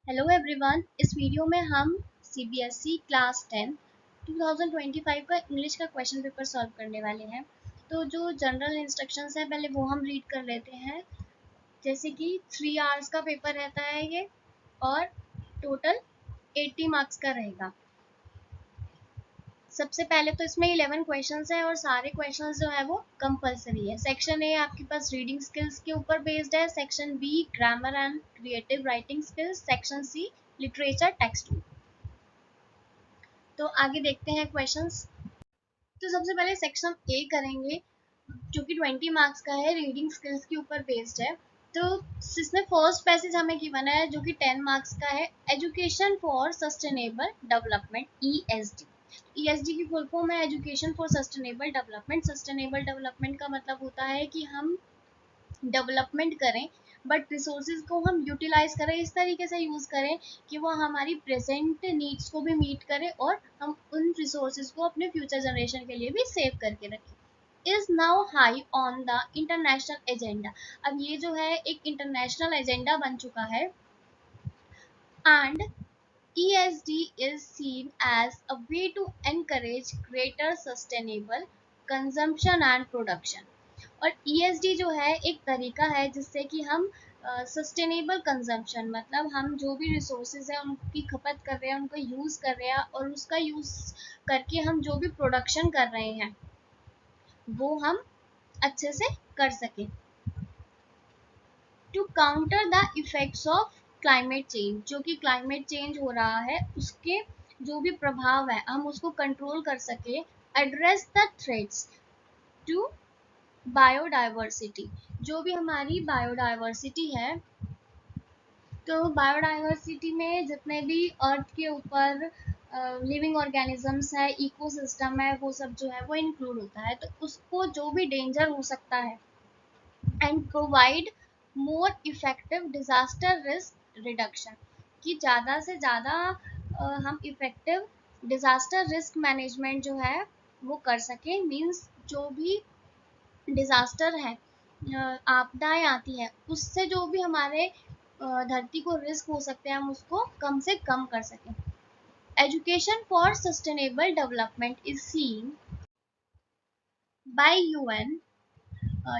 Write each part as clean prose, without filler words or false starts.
Hello everyone. इस video में हम सीबीएसई क्लास 10 2025 का इंग्लिश का क्वेश्चन पेपर सॉल्व करने वाले हैं। तो जो जनरल इंस्ट्रक्शंस है पहले वो हम रीड कर लेते हैं। जैसे कि 3 आवर्स का पेपर रहता है ये, और टोटल 80 मार्क्स का रहेगा। सबसे पहले तो इसमें 11 क्वेश्चंस है और सारे क्वेश्चंस जो है वो कंपलसरी है। सेक्शन ए आपके पास रीडिंग स्किल्स के ऊपर बेस्ड है, section B grammar and creative writing skills, section C literature text. तो आगे देखते हैं क्वेश्चंस। तो सबसे पहले सेक्शन ए करेंगे जो कि 20 मार्क्स का है, रीडिंग स्किल्स के ऊपर बेस्ड है। तो इसमें फर्स्ट पैसेज हमें गिवन है जो कि 10 मार्क्स का है, education for sustainable development ESD. ESD की फुल फॉर्म है education for sustainable development. Sustainable development का मतलब होता है कि हम डेवलपमेंट करें बट रिसोर्सेज को हम यूटिलाइज करें, इस तरीके से यूज़ करें कि वो हमारी प्रेजेंट नीड्स को भी मीट करे और हम उन रिसोर्सेज को अपने फ्यूचर जनरेशन के लिए भी सेव करके रखें। Is now high on the international agenda. अब ये जो है एक इंटरनेशनल एजेंडा बन चुका है, and ESD is seen as a way to encourage greater sustainable consumption and production। और ESD जो है एक तरीका है जिससे कि हम सस्टेनेबल कंजम्पशन, मतलब हम जो भी रिसोर्सेज है उनकी खपत कर रहे हैं, उनका यूज़ कर रहे हैं और उसका यूज़ करके हम जो भी प्रोडक्शन कर रहे हैं वो हम अच्छे से कर सकें। To counter the effects of climate change, जो कि क्लाइमेट चेंज हो रहा है उसके जो भी प्रभाव है हम उसको कंट्रोल कर सके। Address the threats to biodiversity, जो भी हमारी बायोडाइवर्सिटी है, तो बायोडाइवर्सिटी में जितने भी अर्थ के ऊपर लिविंग ऑर्गेनिजम्स है, इकोसिस्टम है, वो सब जो है वो इंक्लूड होता है। तो उसको जो भी डेंजर हो सकता है and provide more effective disaster risk reduction, कि ज़्यादा से ज़्यादा हम इफेक्टिव डिजास्टर रिस्क मैनेजमेंट जो है वो कर सकें। मीन्स जो भी डिजास्टर है, आपदाएं आती है, उससे जो भी हमारे धरती को रिस्क हो सकते हैं हम उसको कम से कम कर सकें। Education for sustainable development is seen bye UN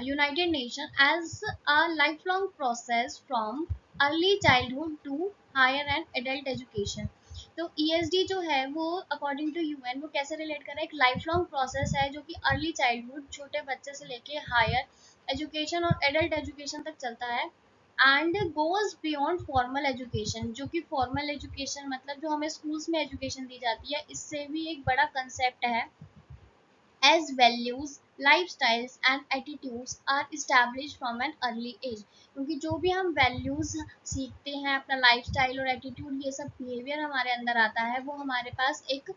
United Nations as a lifelong process from early childhood to higher and adult education। तो ESD जो है वो अकॉर्डिंग टू यूएन वो कैसे रिलेट कर रहा है, एक लाइफ लॉन्ग प्रोसेस है जो कि अर्ली चाइल्डहुड छोटे बच्चे से लेके हायर एजुकेशन और एडल्ट एजुकेशन तक चलता है, and goes beyond formal education, जो कि फॉर्मल एजुकेशन मतलब जो हमें स्कूल्स में एजुकेशन दी जाती है इससे भी एक बड़ा कंसेप्ट है। as values, lifestyles and attitudes are established from an early age। क्योंकि जो भी हम वैल्यूज सीखते हैं, अपना लाइफस्टाइल और एटीट्यूड, ये सब बिहेवियर हमारे अंदर आता है वो हमारे पास एक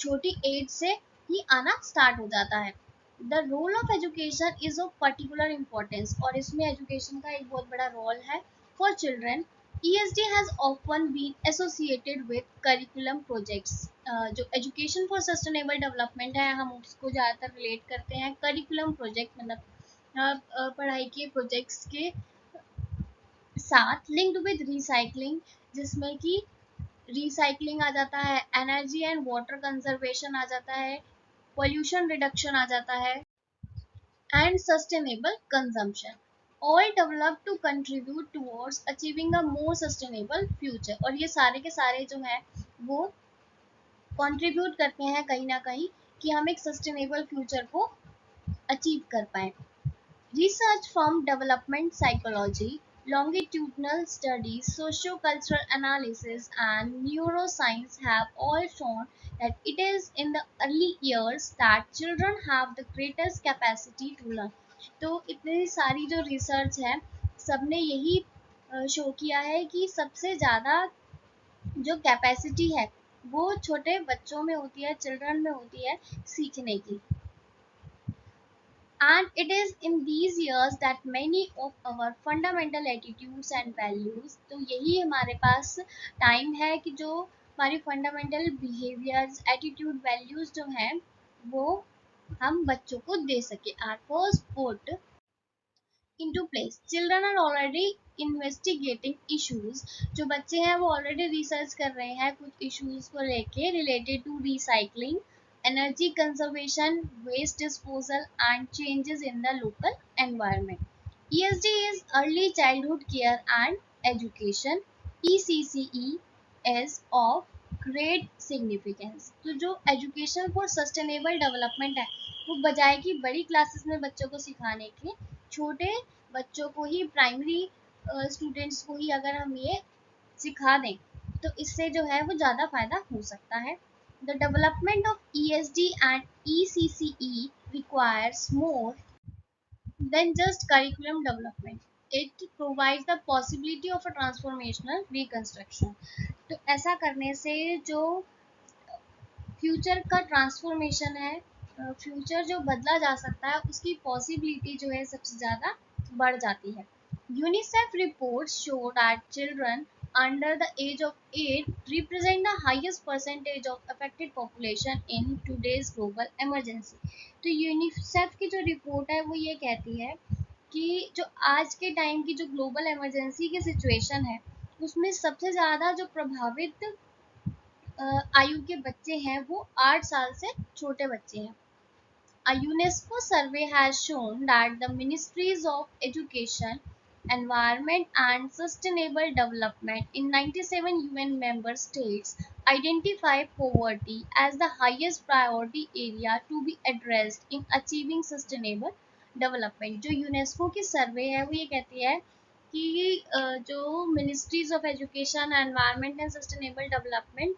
छोटी एज से ही आना स्टार्ट हो जाता है। The role of education is of particular importance, और इसमें एजुकेशन का एक बहुत बड़ा रोल है for children. ESD has often been associated with curriculum projects। जो एजुकेशन फॉर सस्टेनेबल डेवलपमेंट है हम उसको ज़्यादातर रिलेट करते हैं करिकुलम प्रोजेक्ट, मतलब पढ़ाई के प्रोजेक्ट्स के साथ, लिंक्ड विद रिसाइकलिंग, जिसमें कि रिसाइकलिंग आ जाता है, एनर्जी एंड वाटर कंजर्वेशन आ जाता है, पोल्यूशन रिडक्शन आ जाता है, and sustainable consumption, all developed to contribute towards achieving a more sustainable future। और ये सारे के सारे जो है वो कंट्रीब्यूट करते हैं कहीं ना कहीं कि हम एक सस्टेनेबल फ्यूचर को अचीव कर पाए। Research from development psychology, longitudinal studies, socio-cultural analysis, and neuroscience have all shown that it is in the early years that children have the greatest capacity to learn। तो इतनी सारी जो research है सबने यही शो किया है कि सबसे ज़्यादा जो कैपेसिटी है वो छोटे बच्चों में होती है, चिल्ड्रन में होती है सीखने की। And it is in these years that many of our fundamental attitudes and values, तो यही हमारे पास टाइम है कि जो हमारी फंडामेंटल बिहेवियर्स, एटीट्यूड, वैल्यूज जो हैं वो हम बच्चों को दे सके। Are first put into place. Children are already investigating issues. जो बच्चे हैं वो already research कर रहे हैं कुछ issues को लेके related to recycling, energy conservation, waste disposal and changes in the local environment. ESD is early childhood care and education. ECCE is of great significance. तो जो education for sustainable development है वो बजाय कि बड़ी क्लासेस में बच्चों को सिखाने के, छोटे बच्चों को ही, प्राइमरी स्टूडेंट्स को ही अगर हम ये सिखा दें तो इससे जो है वो ज़्यादा फायदा हो सकता है. The development of ESD and ECCE requires more than just curriculum development. It provides the possibility of a transformational reconstruction. तो ऐसा करने से जो फ्यूचर का ट्रांसफॉर्मेशन है, फ्यूचर जो बदला जा सकता है उसकी पॉसिबिलिटी जो है सबसे ज़्यादा बढ़ जाती है. UNICEF reports show that children under the age of 8 represent the highest percentage of affected population in today's global emergency. तो यूनिसेफ की जो रिपोर्ट है वो ये कहती है कि जो आज के टाइम की जो ग्लोबल इमरजेंसी की सिचुएशन है उसमें सबसे ज़्यादा जो प्रभावित आयु के बच्चे हैं वो 8 साल से छोटे बच्चे हैं. A UNESCO survey has shown that the Ministries of Education, Environment and Sustainable Development in 97 UN member states identify poverty as the highest priority area to be addressed in achieving sustainable development. जो UNESCO की सर्वे है वो ये कहती है कि जो ministries of education, environment and sustainable development,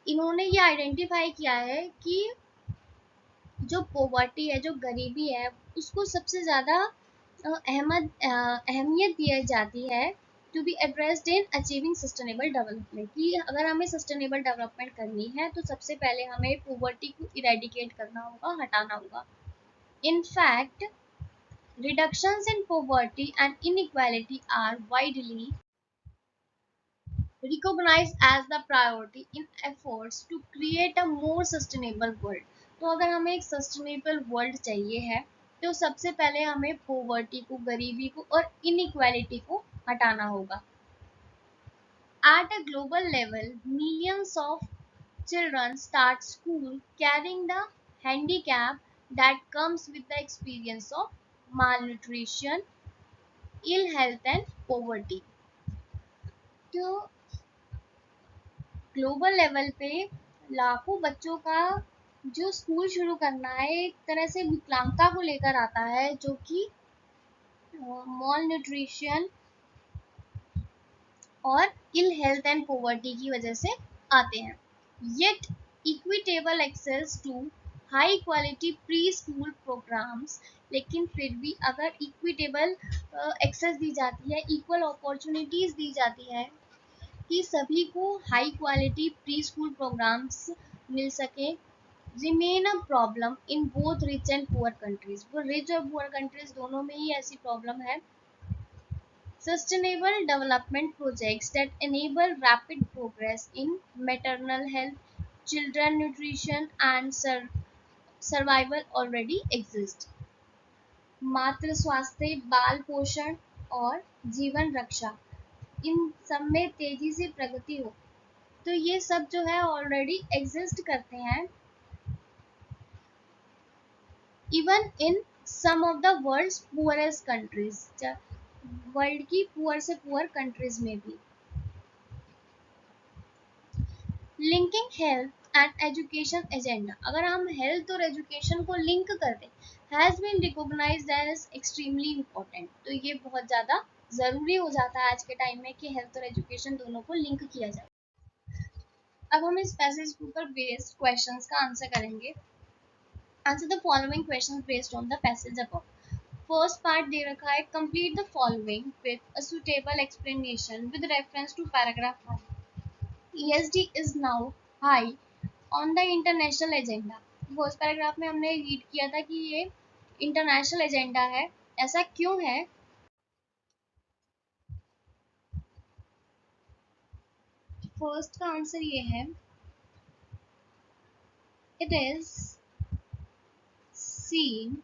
इन्होंने ये आइडेंटिफाई किया है कि जो पोवर्टी है, जो गरीबी है, उसको सबसे ज़्यादा अहमियत दी जाती है to be addressed in achieving sustainable development. कि अगर हमें सस्टेनेबल डेवलपमेंट करनी है तो सबसे पहले हमें पोवर्टी को इरेडिकेट करना होगा, हटाना होगा. In fact reductions in poverty and inequality are widely recognized as the priority in efforts to create a more sustainable world. तो अगर हमें एक सस्टेनेबल वर्ल्ड चाहिए है तो सबसे पहले हमें पॉवर्टी को, गरीबी को और इनइक्वालिटी को हटाना होगा. At a global level, millions of children start school carrying the handicap that comes with the experience of malnutrition, ill health and poverty. तो ग्लोबल लेवल पे लाखों बच्चों का जो स्कूल शुरू करना है एक तरह से विकलांगता को लेकर आता है, जो कि मॉल न्यूट्रिशन और इल हेल्थ एंड पॉवर्टी की वजह से आते हैं. Yet equitable access to high quality pre school programmes, लेकिन फिर भी अगर इक्विटेबल एक्सेस दी जाती है, इक्वल अपॉर्चुनिटीज दी जाती है कि सभी को high quality pre school programmes मिल सके, remain a problem in both rich and poor countries. वो रिच और पुअर कंट्रीज दोनों में ही ऐसी प्रॉब्लम है. Sustainable development projects that enable rapid progress in maternal health, children nutrition and survival already exist. मातृ स्वास्थ्य, बाल पोषण और जीवन रक्षा, इन सब में तेजी से प्रगति हो, तो ये सब जो है ऑलरेडी एग्जिस्ट करते हैं even in some of the world's poorest countries, world की पुअर से पुअर कंट्रीज में भी. Linking health and education agenda, अगर हम हेल्थ और एजुकेशन को लिंक कर दें, has been recognised as extremely important. तो ये बहुत ज़्यादा ज़रूरी हो जाता है आज के टाइम में कि हेल्थ और एजुकेशन दोनों को लिंक किया जाए. अब हम इस पैसेज के ऊपर बेस्ड क्वेश्चंस का आंसर करेंगे. Answer the following questions based on the passage above. First part दे रखा है, complete the following with a suitable explanation with reference to paragraph 1. ESD is now high on the international agenda. First paragraph में हमने read किया था कि ये international agenda है. ऐसा क्यों है? फर्स्ट का आंसर ये है, it is seen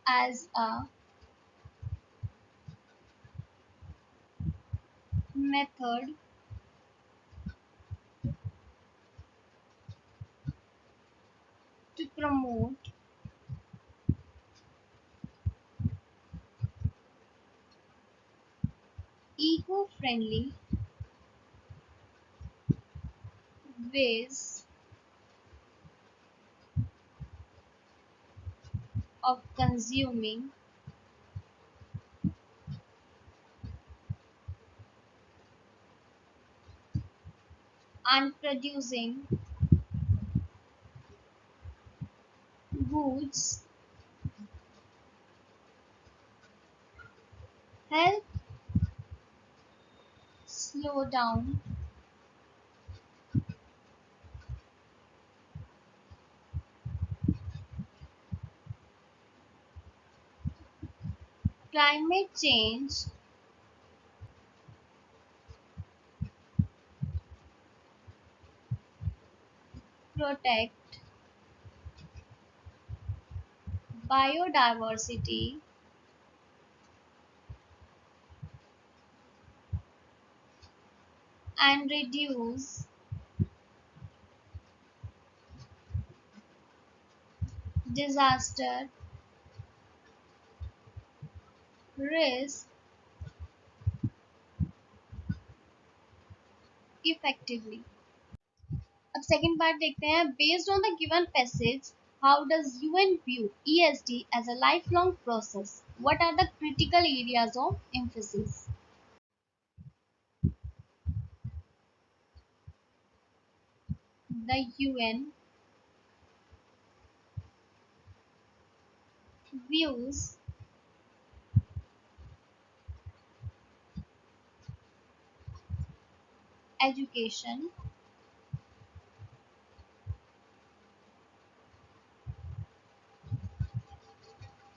as a method to promote eco-friendly ways of consuming and producing goods, help slow down climate change, protect biodiversity, and reduce disaster risk effectively. अब second part देखते हैं. Based on the given passage, how does UN view ESD as a lifelong process? What are the critical areas of emphasis? The UN views education,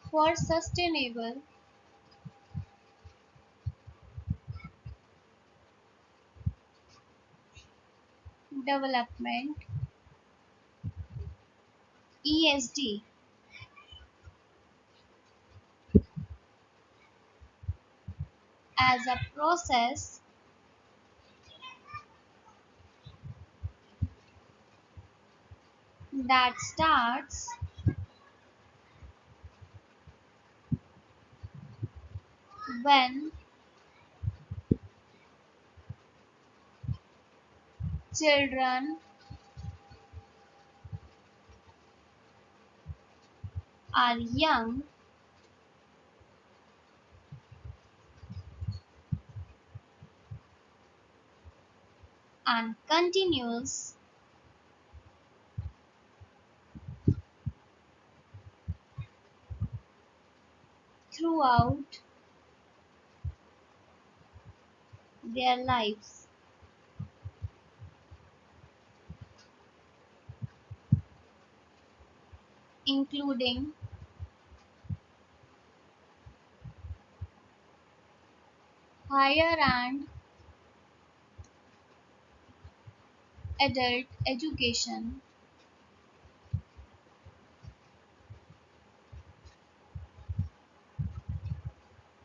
for sustainable development, ESD, as a process that starts when children are young and continues throughout their lives, including higher and adult education.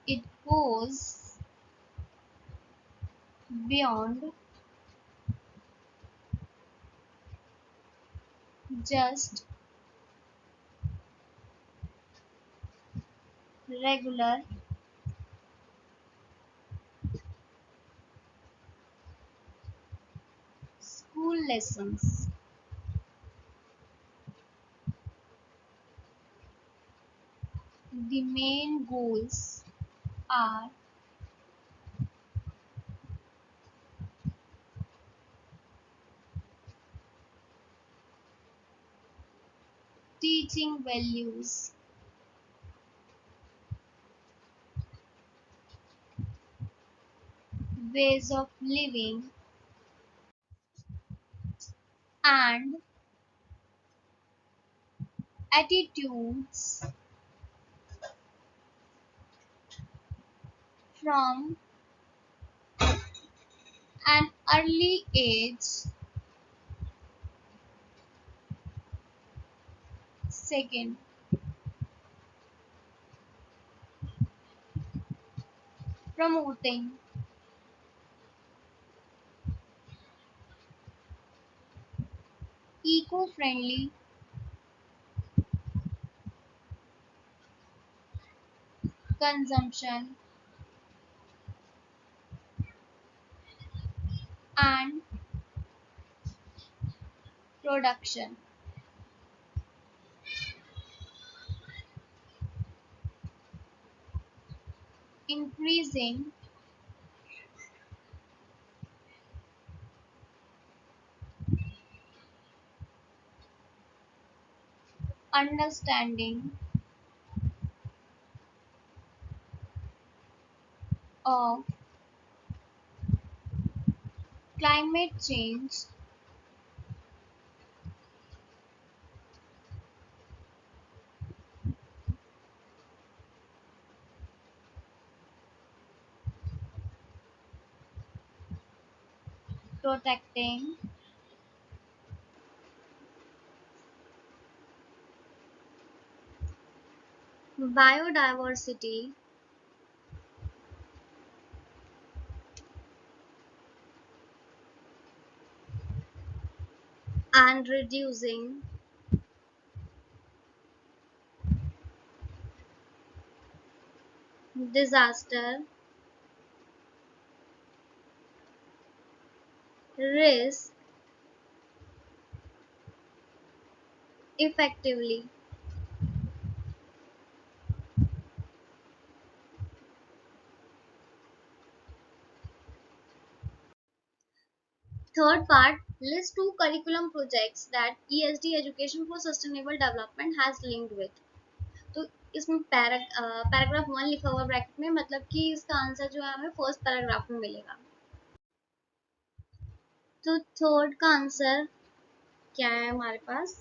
It goes beyond just regular school lessons. The main goals are teaching values, ways of living, and attitudes from an early age. Second, promoting eco-friendly consumption and production, increasing understanding of climate change, protecting biodiversity and reducing disaster risk effectively. Third part, list two curriculum projects that ESD Education for Sustainable Development has linked with. तो इसमें paragraph one लिखा हुआ bracket में, मतलब कि इसका answer जो है हमें फर्स्ट पैराग्राफ में मिलेगा। तो थर्ड का आंसर क्या है हमारे पास?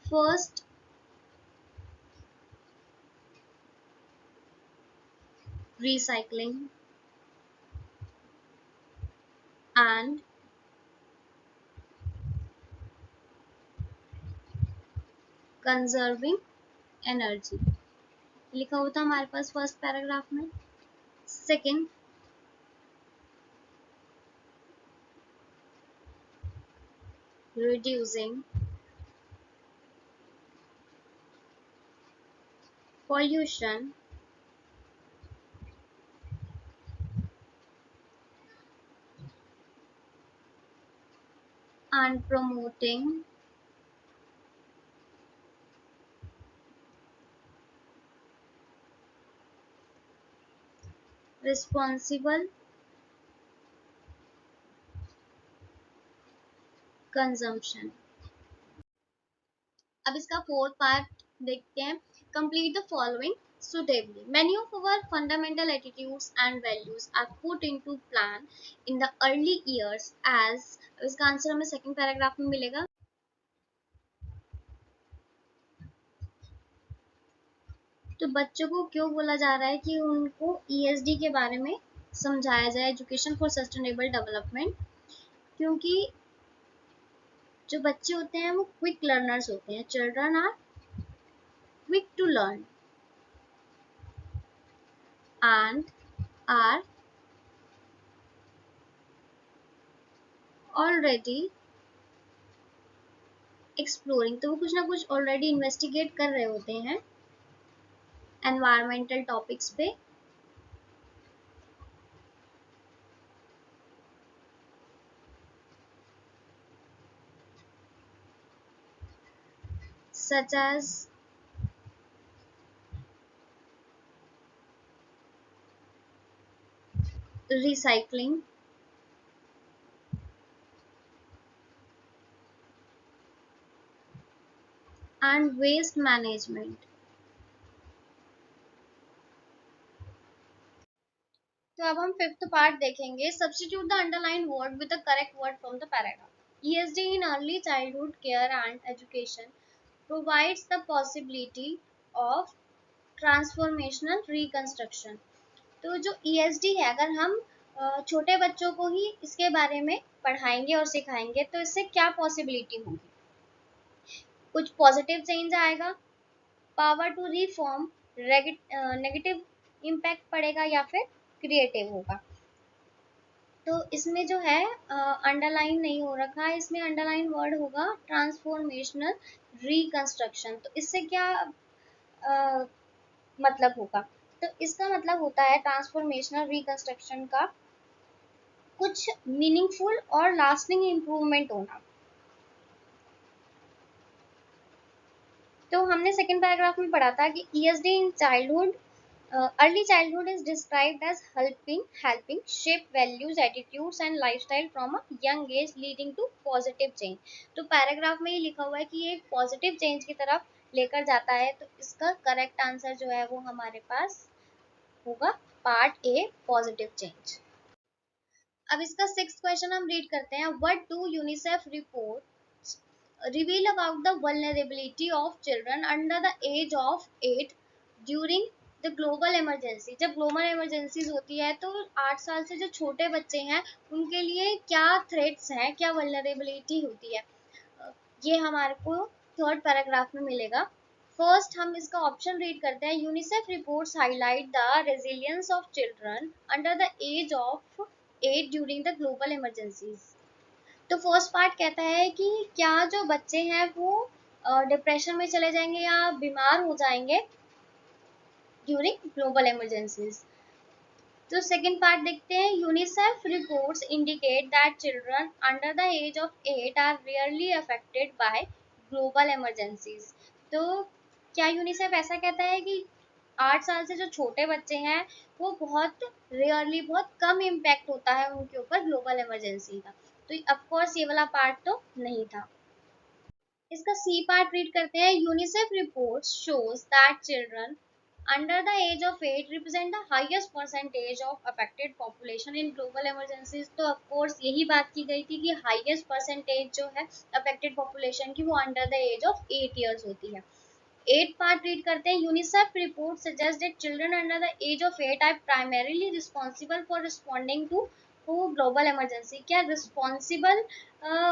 First recycling and conserving energy लिखा हुआ था हमारे पास फर्स्ट पैराग्राफ में। Second, reducing pollution and promoting responsible consumption। अब इसका फोर्थ पार्ट देखते हैं। Complete the following suitably. Many of our fundamental attitudes and values are put into plan in the early years as, इसका answer हमें second paragraph में मिलेगा। तो बच्चों को क्यों बोला जा रहा है कि उनको ईएसडी के बारे में समझाया जाए, एजुकेशन फॉर सस्टेनेबल डेवलपमेंट, क्योंकि जो बच्चे होते हैं वो क्विक लर्नर्स होते हैं। Children are quick to learn and are already exploring, तो वो कुछ ना कुछ ऑलरेडी इन्वेस्टिगेट कर रहे होते हैं एनवायरमेंटल टॉपिक्स पे। such as recycling, and waste management। तो अब हम फिफ्थ पार्ट देखेंगे। Substitute the underline word with the correct word from the paragraph. ESD in early childhood care and education provides the possibility of transformational reconstruction। तो जो ESD है, अगर हम छोटे बच्चों को ही इसके बारे में पढ़ाएंगे और सिखाएंगे तो इससे क्या पॉसिबिलिटी होगी? कुछ पॉजिटिव चेंज आएगा, power to reform, negative impact पड़ेगा, या फिर क्रिएटिव होगा। तो इसमें जो है अंडरलाइन नहीं हो रखा है, इसमें अंडरलाइन वर्ड होगा ट्रांसफॉर्मेशनल रिकंस्ट्रक्शन। तो इससे क्या अ, मतलब होगा? तो इसका मतलब होता है ट्रांसफॉर्मेशनल रिकंस्ट्रक्शन का कुछ मीनिंगफुल और लास्टिंग इम्प्रूवमेंट होना। तो हमने सेकेंड पैराग्राफ में पढ़ा था कि ESD in childhood, early childhood is described as helping shape values, attitudes and lifestyle from a young age, leading to positive change। तो पैराग्राफ में ही लिखा हुआ है कि ये एक पॉजिटिव चेंज की तरफ लेकर जाता है। तो इसका करेक्ट आंसर जो है वो हमारे पास होगा पार्ट ए, पॉजिटिव चेंज। अब इसका सिक्स्थ क्वेश्चन हम रीड करते हैं। What do UNICEF report reveal about the vulnerability of children under the age of 8 during the global emergency? जब ग्लोबल इमरजेंसीज होती है तो 8 साल से जो छोटे बच्चे हैं उनके लिए क्या थ्रेट्स हैं, क्या वल्नरेबिलिटी होती है, ये हमारे को थर्ड पैराग्राफ में मिलेगा। फर्स्ट हम इसका ऑप्शन रीड करते हैं। UNICEF reports highlight the resilience of children under the age of 8 during the global emergencies. तो फर्स्ट पार्ट कहता है कि क्या जो बच्चे हैं वो डिप्रेशन में चले जाएंगे या बीमार हो जाएंगे ड्यूरिंग ग्लोबल इमरजेंसीज। तो सेकंड पार्ट देखते हैं। UNICEF reports indicate that children under the age of 8 are rarely affected by global emergencies. तो क्या यूनिसेफ ऐसा कहता है कि 8 साल से जो छोटे बच्चे हैं वो बहुत रेयरली, बहुत कम इम्पैक्ट होता है उनके ऊपर ग्लोबल इमरजेंसी का? तो ऑफ कोर्स ये वाला पार्ट तो नहीं था। इसका सी पार्ट रीड करते हैं। UNICEF report shows that children under the age of 8 represent the highest percentage of affected population in global emergencies. तो ऑफ कोर्स यही बात की गई थी कि हाईएस्ट परसेंटेज जो है अफेक्टेड पॉपुलेशन की वो under the age of 8 years होती है। 8 पार्ट रीड करते हैं। UNICEF report suggest that children under the age of 8 are primarily responsible for responding to global emergency. क्या रिस्पॉन्सिबल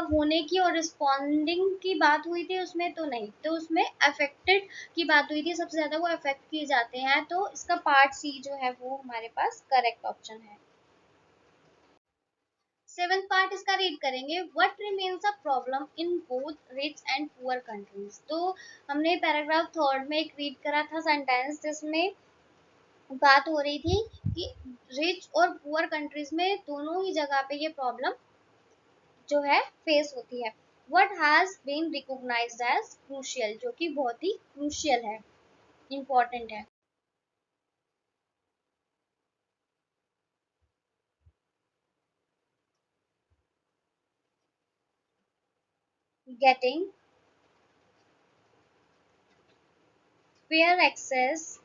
होने की और रिस्पॉन्डिंग की बात हुई थी उसमें? तो नहीं, तो उसमें अफेक्टेड की बात हुई थी, सबसे ज्यादा वो अफेक्ट किए जाते हैं। तो इसका पार्ट सी जो है वो हमारे पास करेक्ट ऑप्शन है। सेवेंथ पार्ट इसका रीड करेंगे। What remains a problem in both rich and poor countries. तो हमने पैराग्राफ थर्ड में एक रीड करा था सेंटेंस जिसमें बात हो रही थी कि रिच और पुअर कंट्रीज में दोनों ही जगह पे ये प्रॉब्लम जो है फेस होती है। What has been recognised as crucial, जो कि बहुत ही क्रूशियल है, इंपॉर्टेंट है। Getting fair access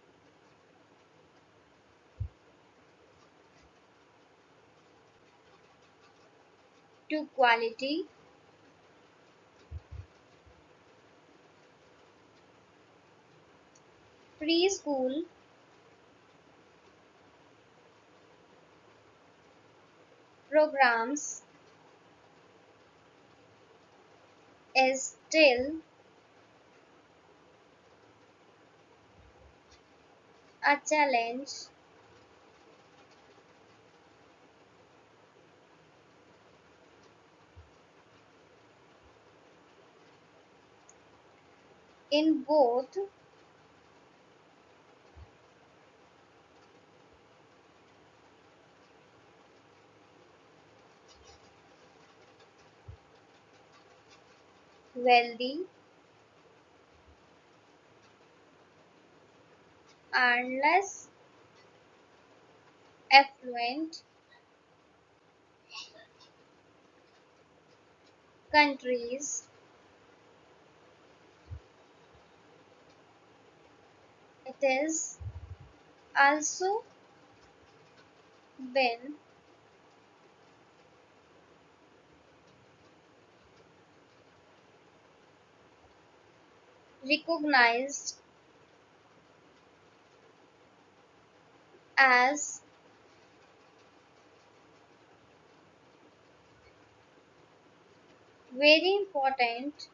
to quality preschool programs is still a challenge in both wealthy and less affluent countries. It is also been recognized as very important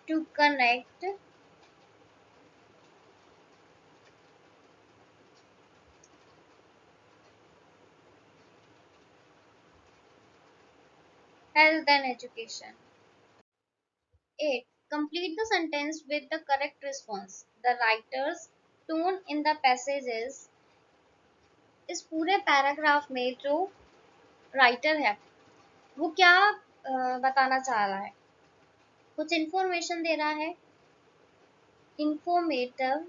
to connect health and education. 8. Complete the sentence with the correct response. The writer's tone in the passage इस पूरे paragraph में जो writer है वो क्या बताना चाह रहा है, कुछ इंफॉर्मेशन दे रहा है, informative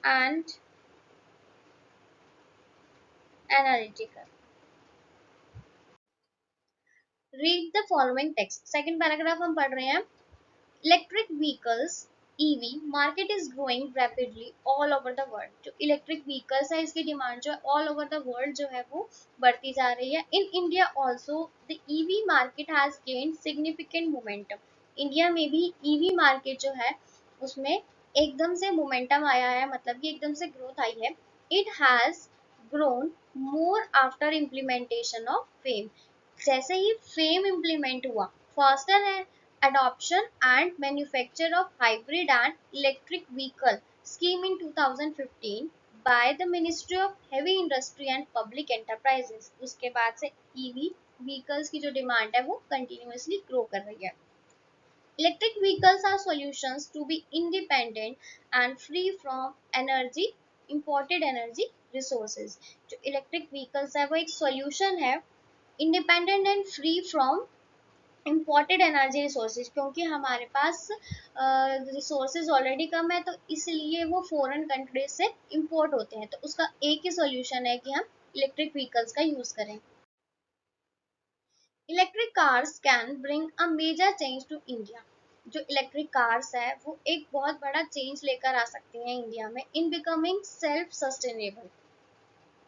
and analytical. Read the following text. Second paragraph हम पढ़ रहे हैं. Electric vehicles EV market is growing rapidly all over the world. जो इलेक्ट्रिक व्हीकल्स है इसकी डिमांड जो है ऑल ओवर द वर्ल्ड जो है वो बढ़ती जा रही है. In India also the EV market has gained significant momentum. India में भी ईवी मार्केट जो है उसमें एकदम से मोमेंटम आया है, मतलब कि एकदम से ग्रोथ आई है. It has grown more after implementation of fame. जैसे ही फेम इम्प्लीमेंट हुआ, फास्टर है adoption and manufacture of hybrid and electric vehicle scheme in 2015 by the Ministry of Heavy Industry and Public Enterprises. उसके बाद से EV vehicles की जो demand है वो कंटिन्यूसली ग्रो कर रही है. Electric vehicles are solutions to be independent and free from energy imported energy resources. जो इलेक्ट्रिक व्हीकल्स है वो एक सॉल्यूशन है independent and free from imported energy resources, क्योंकि हमारे पास रिसोर्सेज ऑलरेडी कम है तो इसलिए वो फॉरेन कंट्रीज से इम्पोर्ट होते हैं. तो उसका एक ही सॉल्यूशन है कि हम इलेक्ट्रिक व्हीकल्स का यूज करें. Electric cars can bring a major change to India. जो इलेक्ट्रिक कार्स है वो एक बहुत बड़ा चेंज लेकर आ सकती हैं इंडिया में इन बिकमिंग सेल्फ सस्टेनेबल,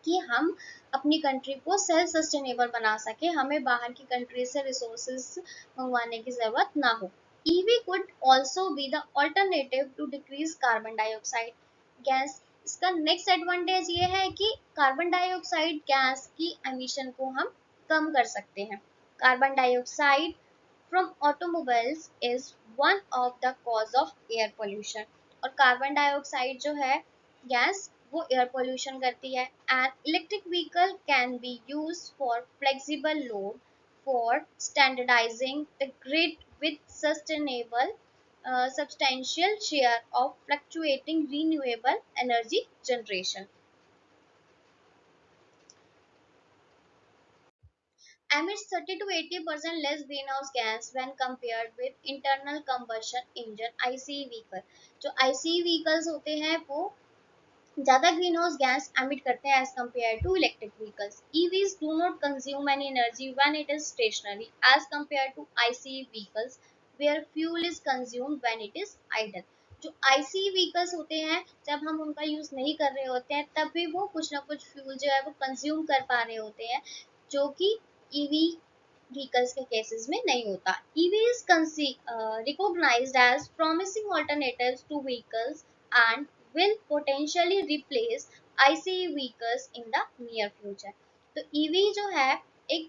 कि हम अपनी कंट्री को सेल्फ सस्टेनेबल बना सके, हमें बाहर की कंट्री से रिसोर्सेज मंगवाने की जरूरत ना हो. EV could also be the alternative to decrease carbon dioxide gas. इसका नेक्स्ट एडवांटेज ये है कि कार्बन डाइऑक्साइड गैस की एमिशन को हम कम कर सकते हैं. Carbon dioxide from automobiles is one of the cause of air pollution. और कार्बन डाइऑक्साइड जो है गैस वो एयर पोल्यूशन करती है. And electric vehicle can be use for flexible load for standardising the grid with sustainable substantial share of fluctuating renewable energy generation. Emits 30 to 80% less greenhouse gas when compared with internal combustion engine ICE vehicle. जो ICE vehicles होते हैं वो ज़्यादा green house gas emit करते हैं as compare to electric vehicles. EVs do not consume any energy when it is stationary as compared to ICE vehicles where fuel is consumed when it is idle. जो ICE vehicles होते हैं जब हम उनका use नहीं कर रहे होते हैं तब भी वो कुछ ना कुछ फ्यूल जो है वो कंज्यूम कर पा रहे होते हैं, जो कि EV vehicles के cases में नहीं होता. EV is recognized as promising alternatives to vehicles and will potentially replace ICE vehicles in the near future. तो EV जो है एक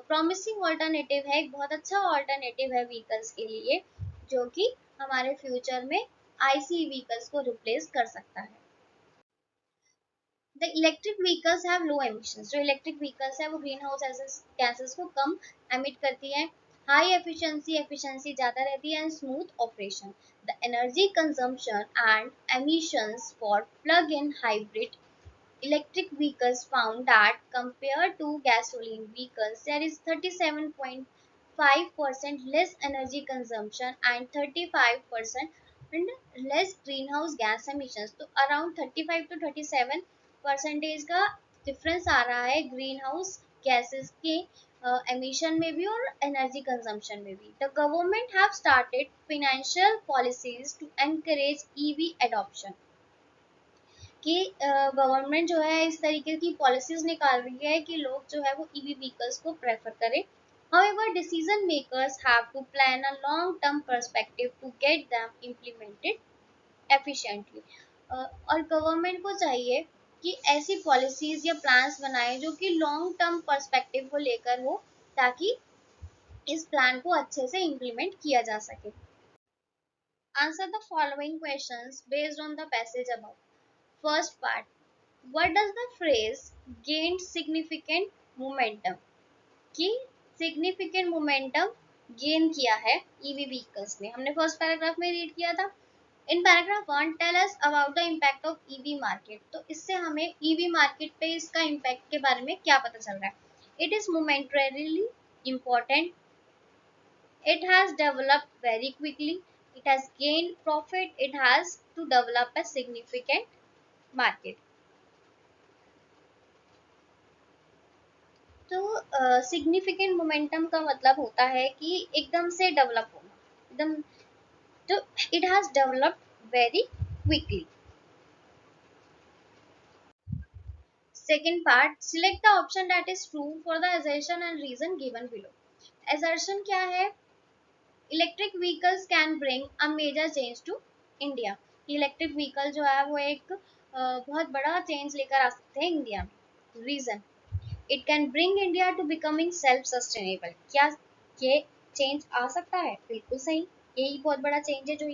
promising alternative है, एक बहुत अच्छा alternative है vehicles के लिए, जो कि हमारे future में ICE vehicles को replace कर सकता है. The electric vehicles have low emissions. जो इलेक्ट्रिक व्हीकल्स है वो ग्रीन हाउस गैसेस को कम एमिट करती है. हाई एफिशिएंसी ज़्यादा रहती है and smooth operation. The energy consumption and emissions for plug in hybrid electric vehicles found that compared to gasoline vehicles, there is 37.5% less energy consumption and 35% and less greenhouse gas emissions. तो around 35 to 37 percentage का difference आ रहा है greenhouse gases के emission में भी और energy consumption में भी. The government have started financial policies to encourage EV adoption. कि गवर्नमेंट जो है इस तरीके की पॉलिसीज निकाल रही है कि लोग जो है वो ईवी व्हीकल्स को प्रेफर करें. However, decision makers have to plan a long-term perspective to get them implemented efficiently. और गवर्नमेंट को चाहिए कि ऐसी पॉलिसीज या प्लान्स बनाए जो कि लॉन्ग टर्म पर्सपेक्टिव को लेकर हो, ताकि इस प्लान को अच्छे से इम्प्लीमेंट किया जा सके. Answer the following questions based on the passage above. First part. What does the phrase gained significant momentum कि सिग्निफिकेंट मोमेंटम गेन किया है ईवी व्हीकल्स ने, हमने फर्स्ट पैराग्राफ में रीड किया था। In paragraph 1 tell us about the impact of EV market, तो इससे हमें ईवी मार्केट पे इसका इम्पैक्ट के बारे में क्या पता चल रहा है। It is momentarily important. It has developed very quickly. It has gained profit. It has to develop a significant market. तो सिग्निफिकेंट मोमेंटम का मतलब होता है कि एकदम से डेवलप होना, एकदम, तो it has developed very quickly. Second part, select the option that is true for the assertion and reason given below. assertion क्या है? Electric vehicles can bring a major change to India. Electric vehicle जो है वो एक बहुत बड़ा change लेकर आ सकते हैं इंडिया में। Reason, it can bring India to becoming self sustainable. क्या ये चेंज आ सकता है? बिल्कुल सही, यही बहुत बड़ा चेंज है जो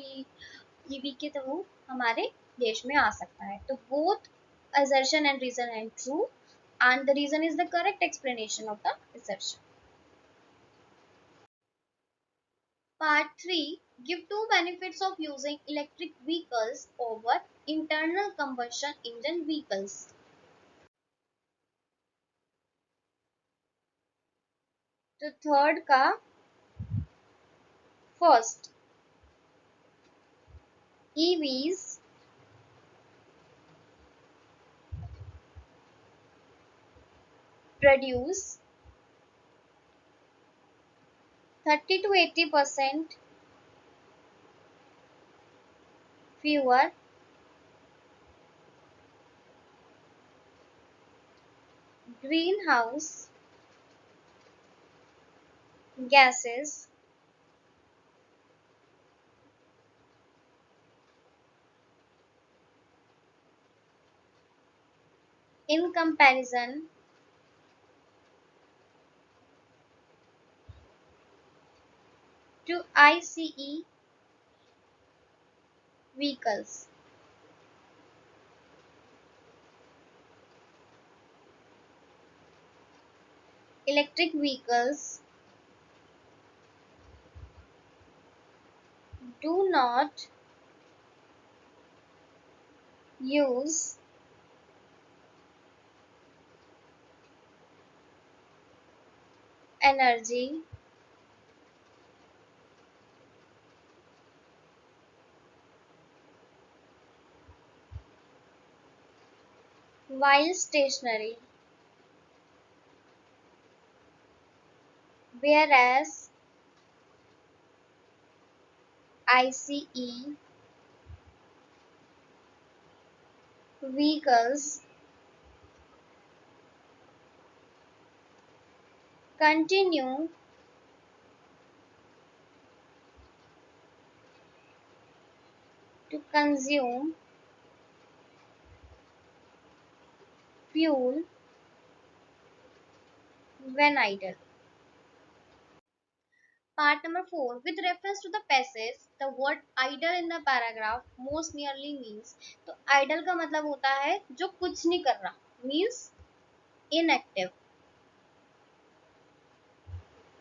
ईवी के थ्रू हमारे देश में आ सकता है। तो both assertion and reason are true and the reason is the correct explanation of the assertion. Part 3, give two benefits of using electric vehicles over internal combustion engine vehicles. तो third का first, EVs produce 30 to 80% fewer greenhouse gases in comparison to ICE vehicles. Electric vehicles do not use energy while stationary, whereas ICE vehicles continue to consume fuel when idle. Part number 4. With reference to the passage, the word idle in the paragraph most nearly means, तो idle का मतलब होता है जो कुछ नहीं कर रहा, means inactive,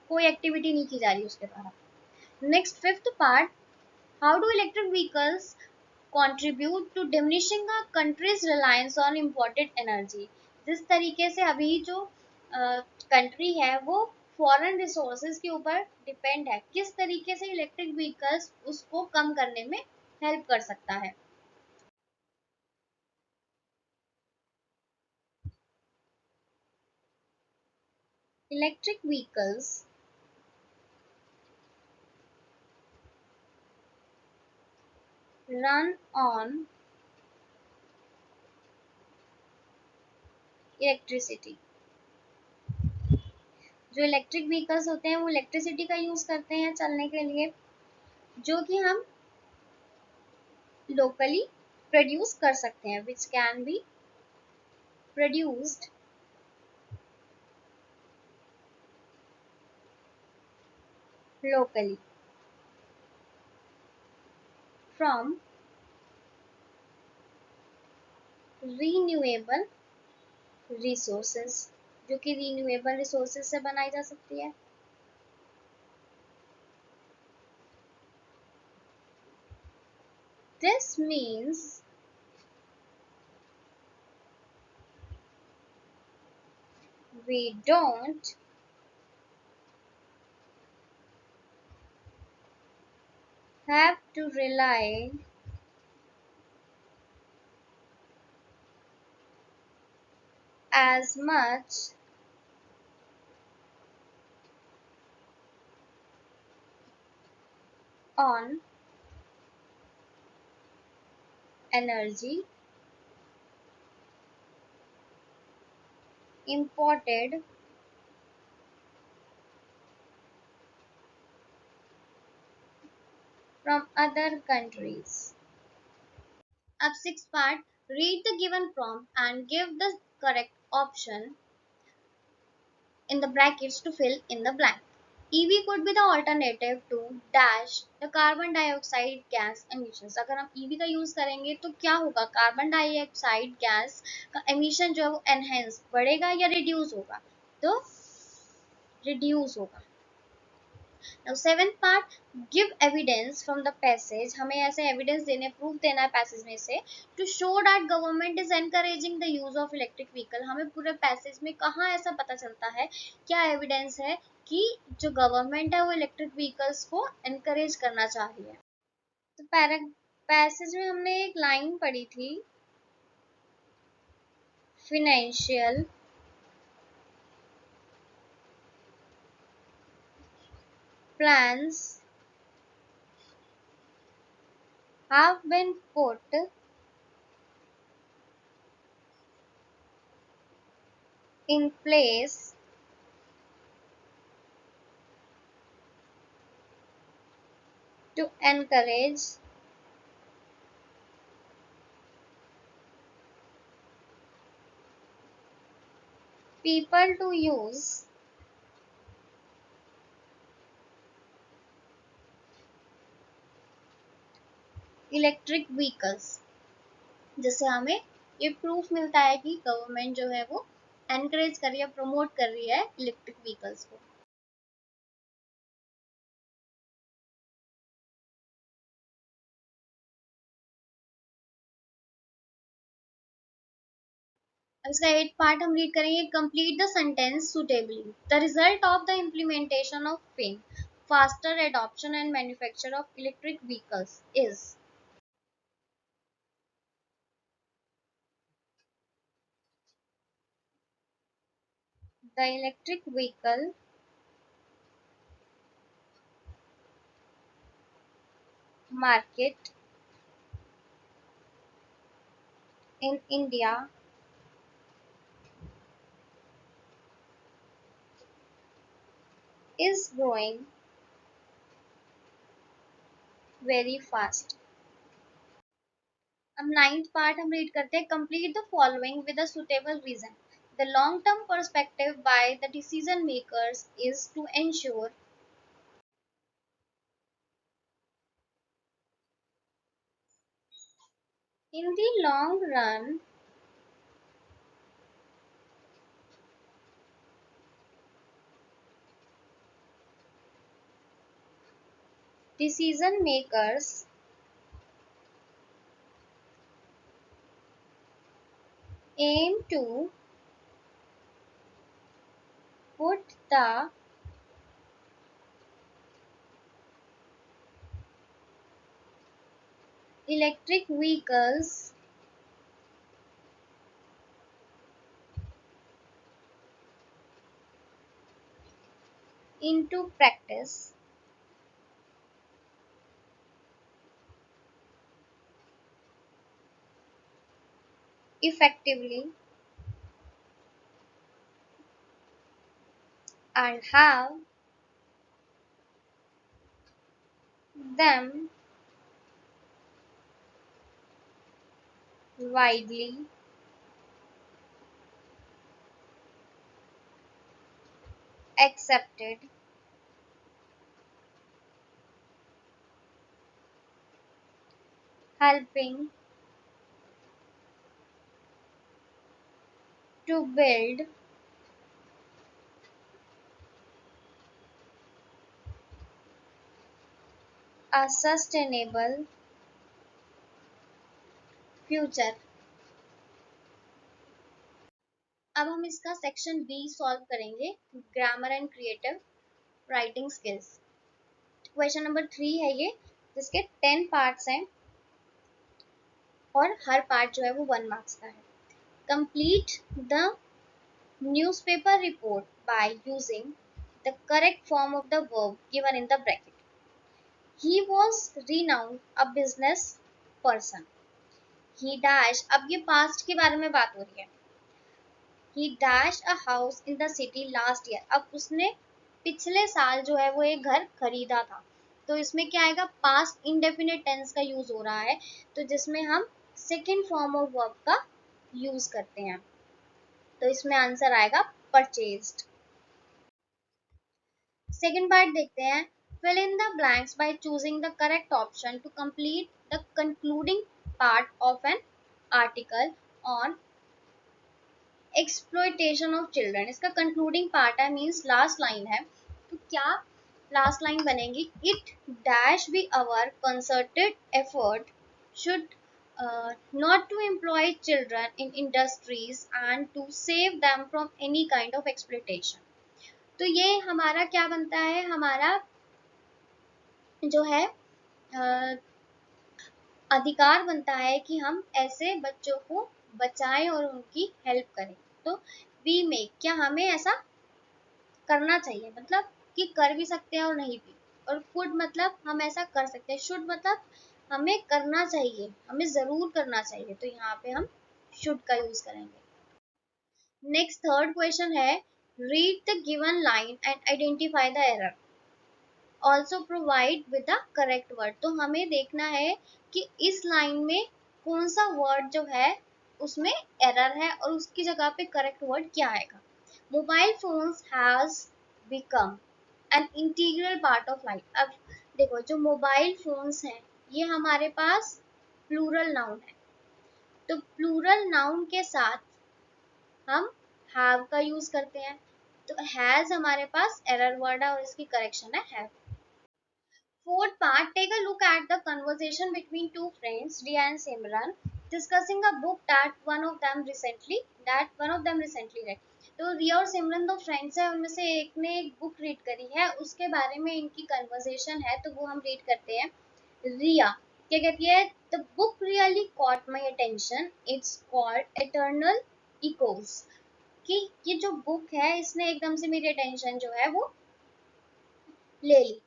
कोई एक्टिविटी नहीं की जा रही उसके द्वारा। Next fifth part, how do electric vehicles contribute to diminishing a country's reliance on imported energy। जिस तरीके से अभी जो कंट्री है वो फॉरेन रिसोर्सेज के ऊपर डिपेंड है, किस तरीके से इलेक्ट्रिक व्हीकल्स उसको कम करने में हेल्प कर सकता है। Electric vehicles run on electricity. जो इलेक्ट्रिक व्हीकल्स होते हैं वो इलेक्ट्रिसिटी का यूज करते हैं चलने के लिए, जो कि हम लोकली प्रोड्यूस कर सकते हैं, which can be produced locally from renewable resources। जो कि रिन्यूएबल रिसोर्सेज से बनाई जा सकती है। This means we don't have to rely as much on energy imported from other countries. अब sixth part, read the given prompt and give the correct option in the brackets to fill in the blank. EV could be the alternative to dash the carbon dioxide gas emissions. अगर हम EV का use करेंगे तो क्या होगा, carbon dioxide gas का emission जो है वो एनहेंस बढ़ेगा या रिड्यूस होगा, तो रिड्यूस होगा। Now seventh part, give evidence from the passage. हमें ऐसे evidence देने, proof देना है passage में से, to show that government is encouraging the use of electric vehicle. हमें पूरे passage में कहाँ ऐसा पता चलता है, क्या evidence है कि जो government है वो electric vehicles को encourage करना चाह रही है। तो passage में हमने एक line पढ़ी थी, financial plans have been put in place to encourage people to use electric vehicles, जिससे हमें ये प्रूफ मिलता है कि गवर्नमेंट जो है वो एनकरेज कर रही है, प्रमोट कर रही है इलेक्ट्रिक व्हीकल्स को। अब इसका 8 पार्ट हम रीड करेंगे, complete the sentence suitably. The result of the implementation of FAME, faster adoption and manufacture of electric vehicles is. The electric vehicle market in India is growing very fast. अब 9th part हम read करते हैं, complete the following with a suitable reason. The long term perspective by the decision makers is to ensure in the long run decision makers aim to put the electric vehicles into practice effectively and have them widely accepted, helping to build a sustainable future। अब हम इसका section B solve करेंगे, grammar and creative writing skills. Question number 3 है ये, जिसके 10 parts हैं और हर part जो है वो 1 मार्क्स का है। Complete the newspaper report by using the correct form of the verb given in the bracket. He was renowned a business person। He dash, अब ये पास्ट के बारे में बात हो रही है। ही dash a house in the city last year. अब उसने पिछले साल जो है वो एक घर खरीदा था। तो इसमें क्या आएगा, पास्ट इंडेफिनिट टेंस का यूज हो रहा है, तो जिसमें हम सेकेंड फॉर्म ऑफ वर्ब का यूज करते हैं। तो इसमें आंसर आएगा परचेज्ड। सेकेंड पार्ट देखते हैं। Fill in the blanks by choosing the correct option to complete the concluding part of an article on exploitation of children. इसका कंक्लूडिंग पार्ट है, मीन्स लास्ट लाइन है। तो क्या लास्ट लाइन बनेगी, it dash be our concerted effort should not to employ children in industries and to save them from any kind of exploitation। तो ये हमारा क्या बनता है, हमारा जो है अधिकार बनता है कि हम ऐसे बच्चों को बचाएं और उनकी हेल्प करें। तो वी मेक, क्या हमें ऐसा करना चाहिए, मतलब कि कर भी सकते हैं और नहीं भी। और कुड मतलब हम ऐसा कर सकते हैं। शुड मतलब हमें करना चाहिए, हमें जरूर करना चाहिए। तो यहाँ पे हम शुड का यूज करेंगे। नेक्स्ट थर्ड क्वेश्चन है, read the given line and identify the error, also provide with the correct word. तो हमें देखना है कि इस लाइन में कौन सा वर्ड जो है उसमें एरर है और उसकी जगह पे करेक्ट वर्ड क्या आएगा। Mobile phones has become an integral part of life. अब देखो, जो मोबाइल फोन्स हैं ये हमारे पास प्लूरल नाउन है। तो प्लूरल नाउन के साथ हम हैव का यूज करते हैं। तो हैज हमारे पास एरर वर्ड है और इसकी करेक्शन है have. Fourth part, take a look at the conversation between two friends, Riya and Simran, discussing a book that one of them recently read। तो रिया और सिमरन दो फ्रेंड्स हैं, उनमें से एक ने एक बुक रीड करी है, उसके बारे में इनकी कन्वर्सेशन है। तो वो हम रीड करते हैं। रिया क्या कहती है, the book really caught my attention, it's called eternal echoes. कि ये जो बुक है इसने एकदम से मेरी अटेंशन जो है वो ले ली।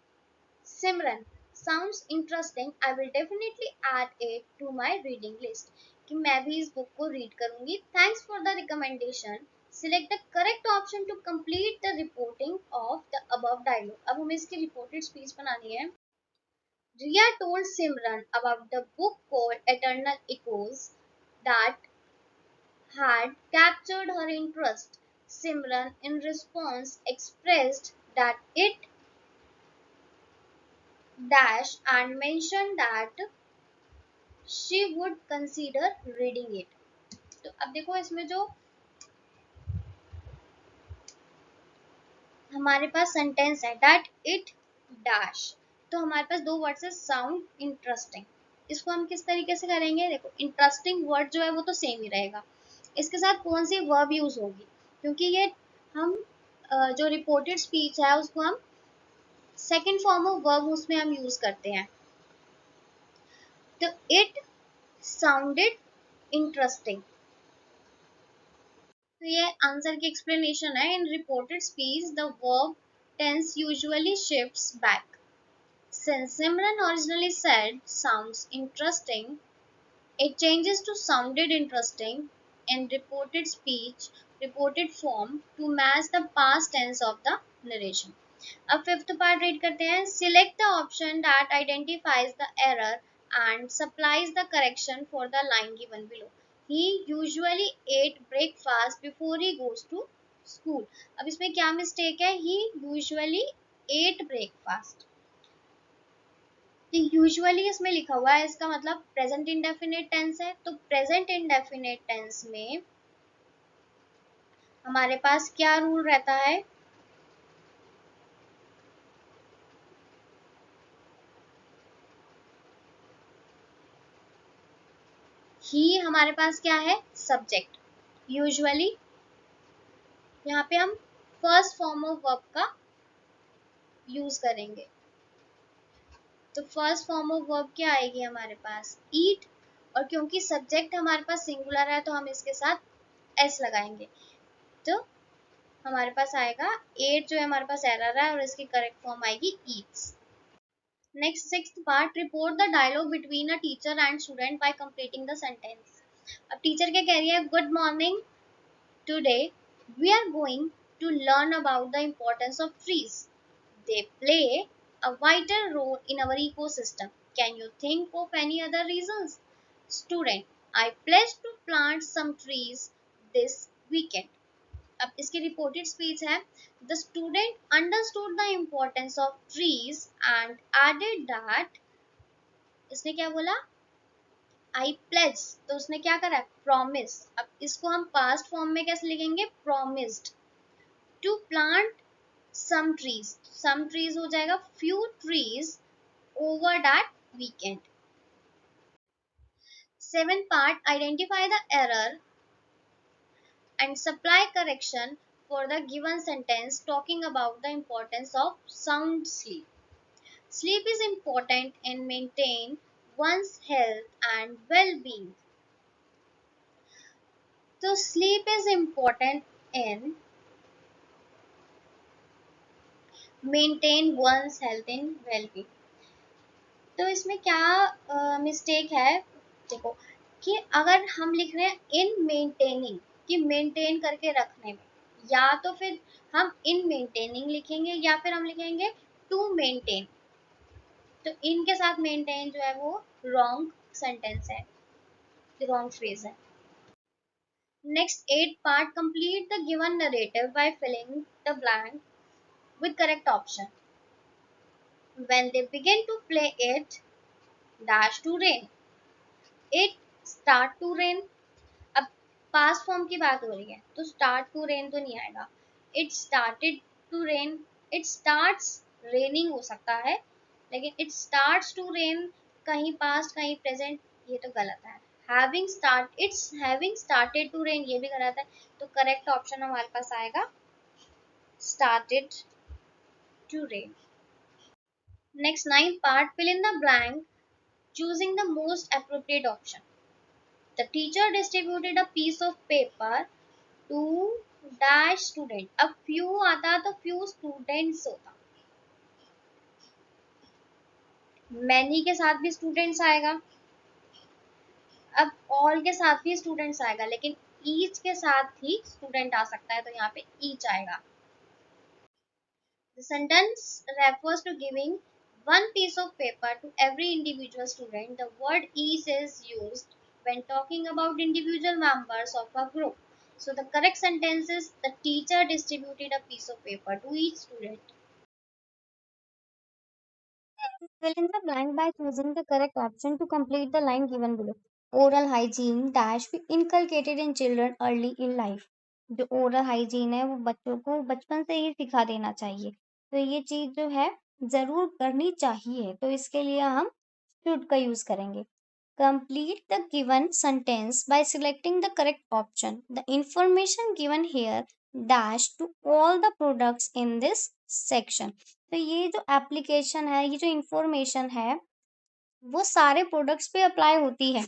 सिमरन, sounds interesting, I will definitely add it to my reading list। कि मैं भी इस बुक को रीड करूंगी। Thanks for the recommendation। Select the correct option to complete the reporting of the above dialogue। अब हमें इसकी रिपोर्टेड स्पीच बनानी है। Riya told Simran about the book called Eternal Echoes that had captured her interest। Simran in response expressed that it dash and mentioned that she would consider reading it। तो अब देखो इसमें जो हमारे पास sentence है that it dash, तो हमारे पास दो वर्ड है साउंड इंटरेस्टिंग। इसको हम किस तरीके से करेंगे, देखो इंटरेस्टिंग वर्ड जो है वो तो सेम ही रहेगा, इसके साथ कौन सी वर्ब यूज होगी, क्योंकि ये हम जो रिपोर्टेड स्पीच है उसको हम सेकेंड फॉर्म ऑफ वर्ब उसमें हम यूज करते हैं। तो इट साउंडेड इंटरेस्टिंग। तो ये आंसर की एक्सप्लेनेशन है। In reported speech the verb tense usually shifts back. Since Simran originally said sounds interesting, it changes to sounded interesting in reported speech, reported form to match the past tense of the narration। अब fifth part read करते हैं। Select the option that identifies the error and supplies the correction for the line given below. He usually ate breakfast before he goes to school. अब इसमें क्या mistake है, he usually ate breakfast. Usually इसमें लिखा हुआ है, इसका मतलब प्रेजेंट इंडेफिनिट टेंस है। तो प्रेजेंट इंडेफिनिट टेंस में हमारे पास क्या रूल रहता है, ही हमारे पास क्या है, सब्जेक्ट। यूजुअली यहाँ पे हम फर्स्ट फॉर्म ऑफ वर्ब का यूज करेंगे। तो फर्स्ट फॉर्म ऑफ वर्ब क्या आएगी हमारे पास, ईट। और क्योंकि सब्जेक्ट हमारे पास सिंगुलर है तो हम इसके साथ एस लगाएंगे। तो हमारे पास आएगा एट, जो है हमारे पास एरर है, और इसकी करेक्ट फॉर्म आएगी eats. Next sixth part, report the dialogue between a teacher and student by completing the sentence. अब टीचर क्या कह रही है, good morning, today we are going to learn about the importance of trees, they play a vital role in our ecosystem. Can you think of any other reasons? Student, I pledge to plant some trees this weekend. अब इसकी reported speech है, the student understood the importance of trees and added that, इसने क्या बोला, आई pledge, तो उसने क्या करा, प्रॉमिस। अब इसको हम पास्ट फॉर्म में कैसे लिखेंगे, promised to plant some trees, some trees हो जाएगा few trees over that weekend. Seventh part, identify the error and supply correction for the given sentence talking about the importance of sound sleep. Sleep is important in maintain one's health and well-being. So sleep is important in maintain one's health and well-being. तो इसमें क्या mistake है, देखो कि अगर हम लिख रहे हैं इन मेंटेनिंग, कि मेंटेन करके रखने में, या तो फिर हम इन मेंटेनिंग लिखेंगे या फिर हम लिखेंगे टू मेंटेन। तो इनके साथ मेंटेन जो है वो रॉन्ग सेंटेंस है, रॉन्ग फ्रेज है। Next eight part, complete the given narrative by filling the blank with correct option. When they begin to play it dash to rain, it start to rain. अब past form की बात हो रही है तो start to rain तो नहीं आएगा, it started to rain, it starts raining हो सकता है, लेकिन इट स्टार्ट्स टू रेन कहीं पास्ट कहीं प्रेजेंट, ये तो गलत है। Having start, it's having started to rain, ये भी गलत है। तो करेक्ट ऑप्शन हमारे पास आएगा started to rain. Next ninth part, fill in the blank choosing the most appropriate option. The teacher distributed a piece of paper to dash student. अब few आता तो few students होता, many के साथ भी students आएगा, अब all के साथ भी students आएगा, लेकिन each के साथ ही student आ सकता है, तो यहाँ पे each आएगा। The sentence refers to giving one piece of paper to every individual student. The word each is used when talking about individual members of a group. So the correct sentence is, the teacher distributed a piece of paper to each student. Fill in the blank by choosing the correct option to complete the line given below. Oral hygiene dash be inculcated in children early in life. जो oral hygiene है वो बच्चों को बचपन से ही सिखा देना चाहिए, तो ये चीज जो है जरूर करनी चाहिए, तो इसके लिए हम शुड का यूज करेंगे। Complete the given sentence by selecting the correct option. The information given here dash to all the products in this section. तो ये जो एप्लीकेशन है, ये जो इंफॉर्मेशन है वो सारे प्रोडक्ट्स पे अप्लाई होती है।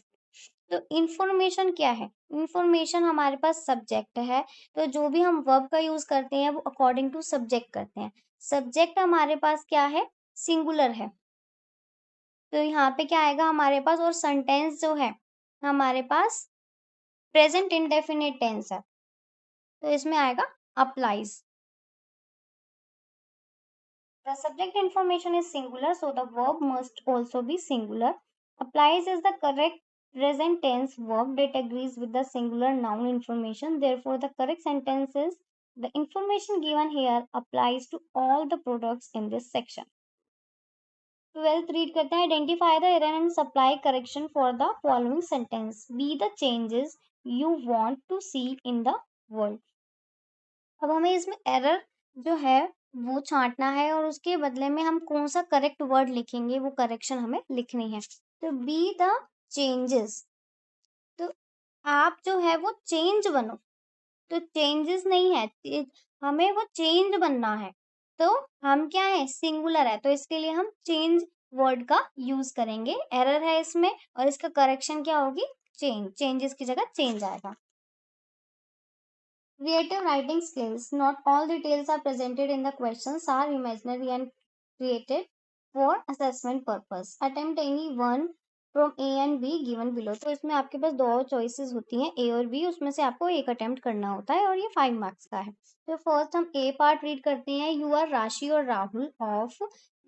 तो इंफॉर्मेशन क्या है, इंफॉर्मेशन हमारे पास सब्जेक्ट है, तो जो भी हम वर्ब का यूज करते हैं वो अकॉर्डिंग टू सब्जेक्ट करते हैं। सब्जेक्ट हमारे पास क्या है, सिंगुलर है, तो यहाँ पे क्या आएगा हमारे पास, और सेंटेंस जो है हमारे पास प्रेजेंट इंडेफिनिट टेंस है, तो इसमें आएगा applies. The subject information is singular, so the verb must also be singular. Applies is the correct present tense verb that agrees with the singular noun information. Therefore, the correct sentence is, the information given here applies to all the products in this section. 12th read करते हैं, identify the error and supply correction for the following sentence. Be the changes you want to see in the world. अब हमें इसमें error जो है वो छांटना है, और उसके बदले में हम कौन सा करेक्ट वर्ड लिखेंगे वो करेक्शन हमें लिखनी है। तो बी द चेंजेस, आप जो है वो चेंज बनो। तो चेंजेस नहीं है, हमें वो चेंज बनना है। तो हम क्या है, सिंगुलर है, तो इसके लिए हम चेंज वर्ड का यूज करेंगे। एरर है इसमें और इसका करेक्शन क्या होगी, चेंज। चेंजेस की जगह चेंज आएगा। Creative writing skills. Not all details are presented in the questions are imaginary and created for assessment purpose. Attempt any one from A and B given below. तो इसमें आपके पास दो choices होती हैं, A और B, उसमें से आपको एक अटेम्प्ट करना होता है और ये 5 मार्क्स का है। तो फर्स्ट हम A पार्ट रीड करते हैं। यू आर राशि और Rahul of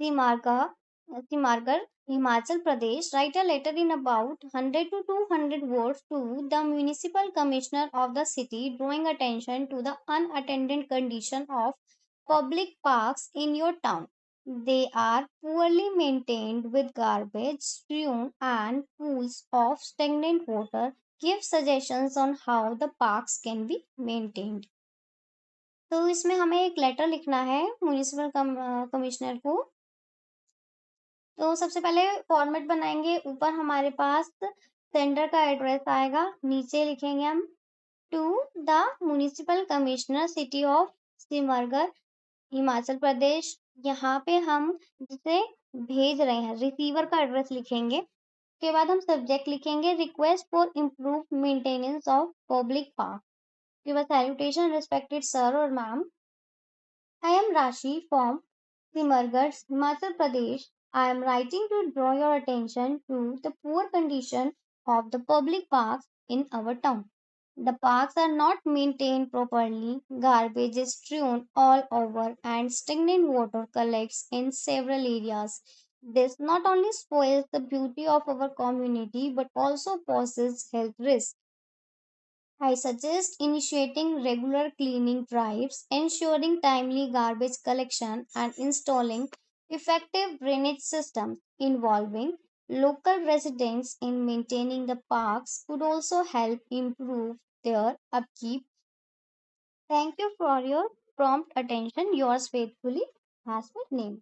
Timargarh, Himachal Pradesh. Write a letter in about 100 to 200 words to the municipal commissioner of the city, drawing attention to the unattended condition of public parks in your town. They are poorly maintained with garbage strewn and pools of stagnant water. Give suggestions on how the parks can be maintained. तो इसमें हमें एक letter लिखना है municipal commissioner को। तो सबसे पहले फॉर्मेट बनाएंगे। ऊपर हमारे पास सेंडर का एड्रेस आएगा, नीचे लिखेंगे हम to the municipal commissioner city of Simargarh Himachal Pradesh. यहाँ पे हम जिसे भेज रहे हैं रिसीवर का एड्रेस लिखेंगे। उसके बाद हम सब्जेक्ट लिखेंगे request for improve maintenance of public park. उसके बाद सैल्यूटेशन रिस्पेक्टेड सर और मैम, आई एम राशि from Simargarh, Himachal Pradesh. I am writing to draw your attention to the poor condition of the public parks in our town. The parks are not maintained properly, garbage is strewn all over, and stagnant water collects in several areas. This not only spoils the beauty of our community but also poses health risks. I suggest initiating regular cleaning drives, ensuring timely garbage collection, and installing effective drainage systems involving local residents in maintaining the parks could also help improve their upkeep. Thank you for your prompt attention. Yours faithfully, Hasmit name.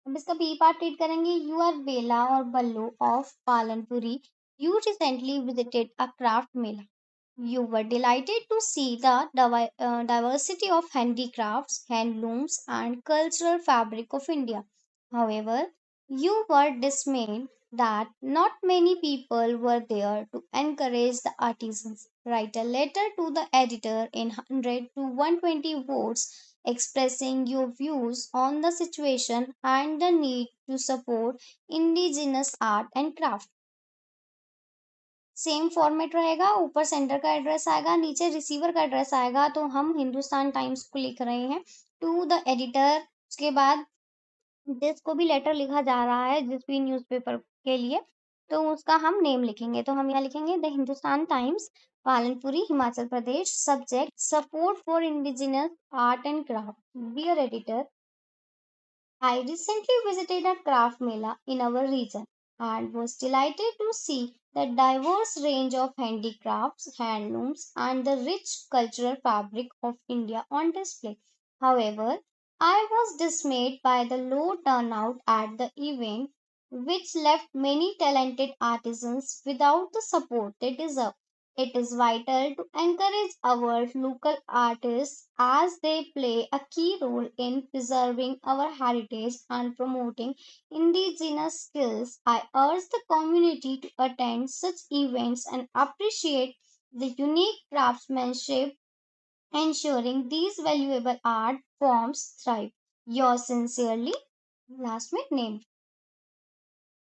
अब इसका B part read करेंगे। You are Bela और Ballu of Palanpuri. You recently visited a craft mela. You were delighted to see the diversity of handicrafts, handlooms, and cultural fabric of India. However, you were dismayed that not many people were there to encourage the artisans. Write a letter to the editor in 100 to 120 words expressing your views on the situation and the need to support indigenous art and craft. Same format रहेगा, ऊपर sender का address आएगा, नीचे receiver का address आएगा। तो हम Hindustan times को लिख रहे हैं टू द एडिटर। उसके बाद जिसको भी लेटर लिखा जा रहा है जिस भी न्यूज़पेपर के लिए, तो उसका हम नेम लिखेंगे। तो हम यहाँ लिखेंगे the Hindustan Times Palanpuri Himachal Pradesh. Subject support for indigenous art and craft. Dear editor, I recently visited a craft mela in our region and was delighted to see the diverse range of handicrafts, handlooms, and the rich cultural fabric of India on display. However, I was dismayed by the low turnout at the event, which left many talented artisans without the support they deserve. It is vital to encourage our local artists as they play a key role in preserving our heritage and promoting indigenous skills. I urge the community to attend such events and appreciate the unique craftsmanship, ensuring these valuable art forms thrive. Yours sincerely, last में name.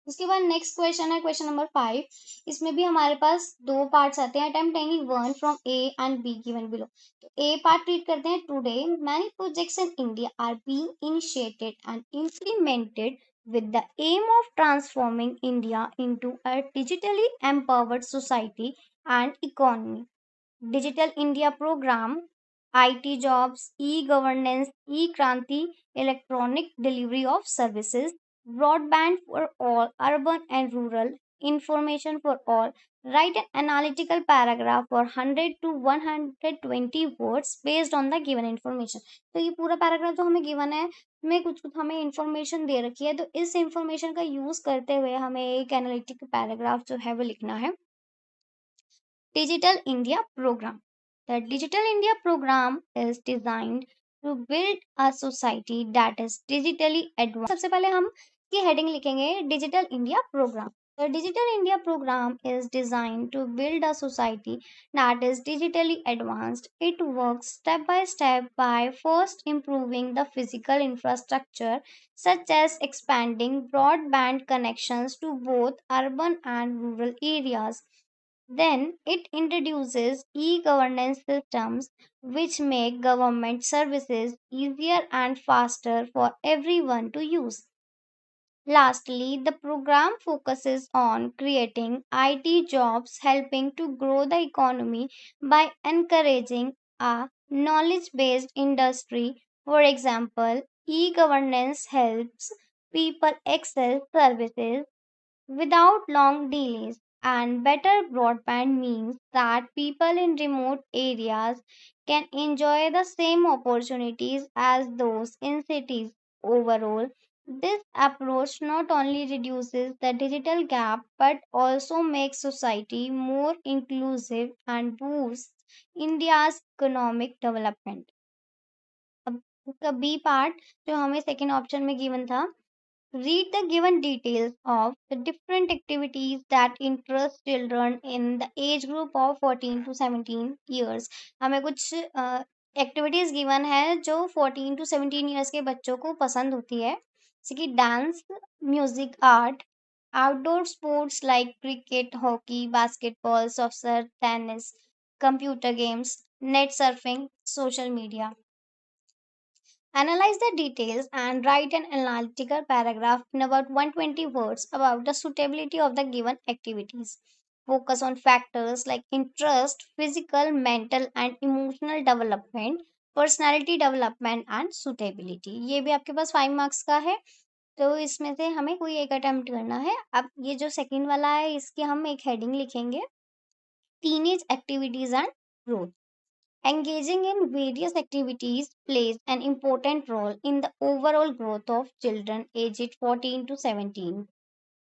उसके बाद next question है question number 5। इसमें भी हमारे पास दो parts आते हैं। Attempt any one from A and B given below. तो ए पार्ट रीड करते हैं। Today many projects in India are being initiated and implemented with the aim of transforming India into a digitally empowered society and economy. Digital India program, IT jobs, e-governance, e-Kranti, electronic delivery of services, broadband for all, urban and rural, information for all. Write an analytical paragraph for 100 to 120 words based on the given information. तो ये पूरा paragraph जो हमें given है में कुछ कुछ हमें इंफॉर्मेशन दे रखी है, तो इस इंफॉर्मेशन का यूज करते हुए हमें एक एनालिटिक पैराग्राफ जो है वो लिखना है। Digital India Program. The Digital India Program is designed to build a society that is digitally advanced. सबसे पहले हम की हेडिंग लिखेंगे digital India programme. The Digital India Program is designed to build a society that is digitally advanced. It works step by step by first improving the physical infrastructure, such as expanding broadband connections to both urban and rural areas. Then it introduces e governance systems which make government services easier and faster for everyone to use. Lastly, the program focuses on creating IT jobs, helping to grow the economy by encouraging a knowledge based industry. For example, e governance helps people access services without long delays, and better broadband means that people in remote areas can enjoy the same opportunities as those in cities. Overall, this approach not only reduces the digital gap but also makes society more inclusive and boosts India's economic development. अब इसका B part जो हमें second option में given था, read the given details of the different activities that interest children in the age group of 14 to 17 years. हमें कुछ activities given है जो 14 to 17 years के बच्चों को पसंद होती है, जैसे कि dance, music, art, outdoor sports like cricket, hockey, basketball, soccer, tennis, computer games, net surfing, social media. Analyze the details and write an analytical paragraph in about 120 words about the suitability of the given activities. Focus on factors like interest, physical, mental, and emotional development, personality development, and suitability. ये भी आपके पास 5 marks का है, तो इसमें से हमें कोई एक अटेम्प्ट करना है. अब ये जो सेकंड वाला है इसकी हम एक हेडिंग लिखेंगे, teenage activities and growth. Engaging in various activities plays an important role in the overall growth of children aged 14 to 17.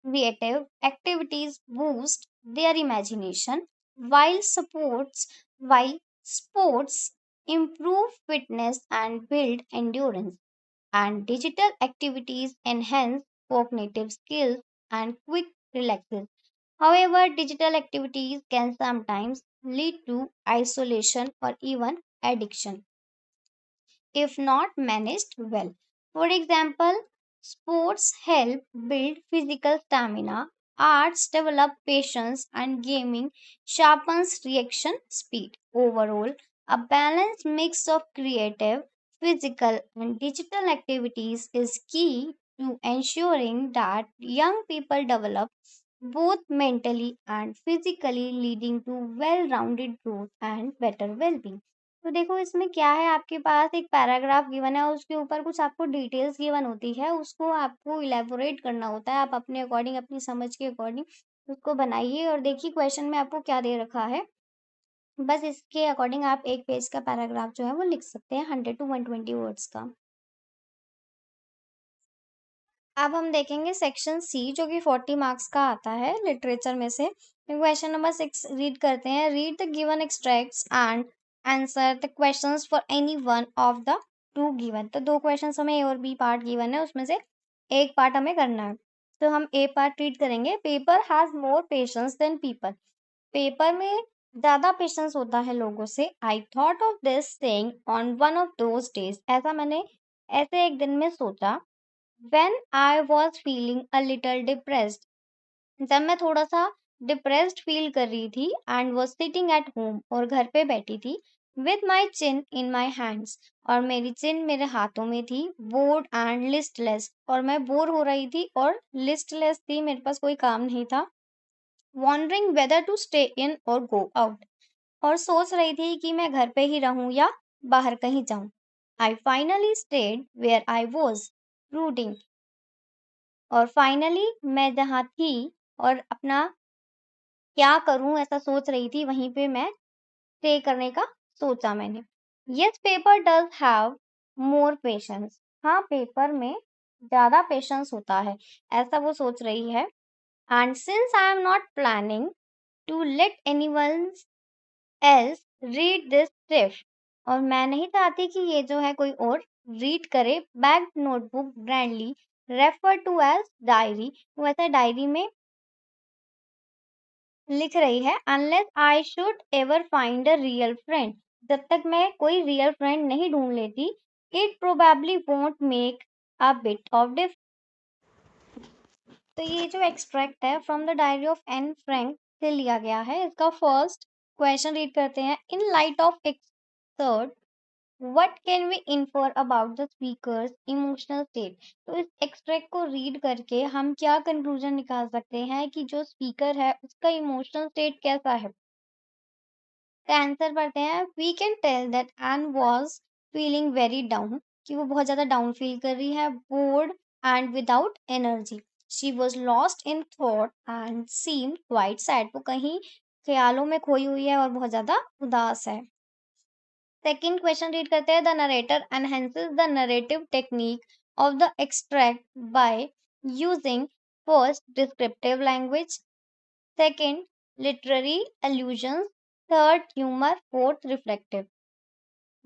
Creative activities boost their imagination, while sports improve fitness and build endurance, and digital activities enhance cognitive skills and quick relaxes. However, digital activities can sometimes lead to isolation or even addiction if not managed well. For example, sports help build physical stamina, arts develop patience, and gaming sharpens reaction speed. Overall, a balanced mix of creative, physical, and digital activities is key to ensuring that young people develop both mentally and physically, leading to well rounded growth and better well being. तो देखो इसमें क्या है, आपके पास एक paragraph given है और उसके ऊपर कुछ आपको डिटेल्स गिवन होती है, उसको आपको इलेबोरेट करना होता है. आप अपने अकॉर्डिंग, अपनी समझ के अकॉर्डिंग उसको बनाइए और देखिए क्वेश्चन में आपको क्या दे रखा है. बस इसके अकॉर्डिंग आप एक पेज का पैराग्राफ जो है वो लिख सकते हैं 100 to 120 वर्ड्स का. अब हम देखेंगे सेक्शन सी जो कि 40 मार्क्स का आता है लिटरेचर में से. क्वेश्चन नंबर 6 रीड करते हैं. Read the given extracts and answer the questions for any one of the two given. तो दो क्वेश्चंस हमें ए और बी पार्ट गिवन है, उसमें से एक पार्ट हमें करना है. तो हम ए पार्ट रीड करेंगे. Paper has more patience than people. Paper में ज्यादा पेशेंस होता है लोगों से. I thought of this saying on one of those days. ऐसे एक दिन में सोचा. When I was feeling a little depressed. जब मैं थोड़ा सा डिप्रेस्ड फील कर रही थी and was sitting at home और घर पे बैठी थी with my chin in my hands और मेरी चिन मेरे हाथों में थी bored and listless और मैं बोर हो रही थी और listless थी, मेरे पास कोई काम नहीं था. wondering whether to stay in or go out और सोच रही थी कि मैं घर पे ही रहूं या बाहर कहीं जाऊं. I finally stayed where I was brooding और फाइनली मैं जहाँ थी और अपना क्या करूं ऐसा सोच रही थी, वहीं पे मैं स्टे करने का सोचा मैंने. Yes paper does have more patience. हाँ, पेपर में ज्यादा पेशेंस होता है, ऐसा वो सोच रही है. And since I am not planning to let anyone else read this script. और मैं नहीं चाहती कि ये जो है कोई और रीड करे. Bag notebook grandly refer to as diary. वो ऐसा डायरी में लिख रही है. Unless I should ever find a real friend. जब तक मैं कोई रियल फ्रेंड नहीं ढूंढ लेती, it probably won't make a bit of diff. तो ये जो एक्सट्रैक्ट है from the diary of Anne Frank से लिया गया है. इसका फर्स्ट क्वेश्चन रीड करते हैं. In light of excerpt what can we infer about the speaker's emotional state. तो इस एक्सट्रैक्ट को रीड करके हम क्या कंक्लूजन निकाल सकते हैं कि जो स्पीकर है उसका इमोशनल स्टेट कैसा है. का आंसर पढ़ते हैं. We can tell that Anne was feeling very down. कि वो बहुत ज्यादा डाउन फील कर रही है. Bored and without energy. She was lost in thought and seemed quite sad. वो कहीं ख्यालों में खोई हुई है और बहुत ज्यादा उदास है. सेकेंड क्वेश्चन रीड करते हैं. The narrator enhances the narrative technique of the extract by using first descriptive language, second literary allusions, third humour, fourth reflective.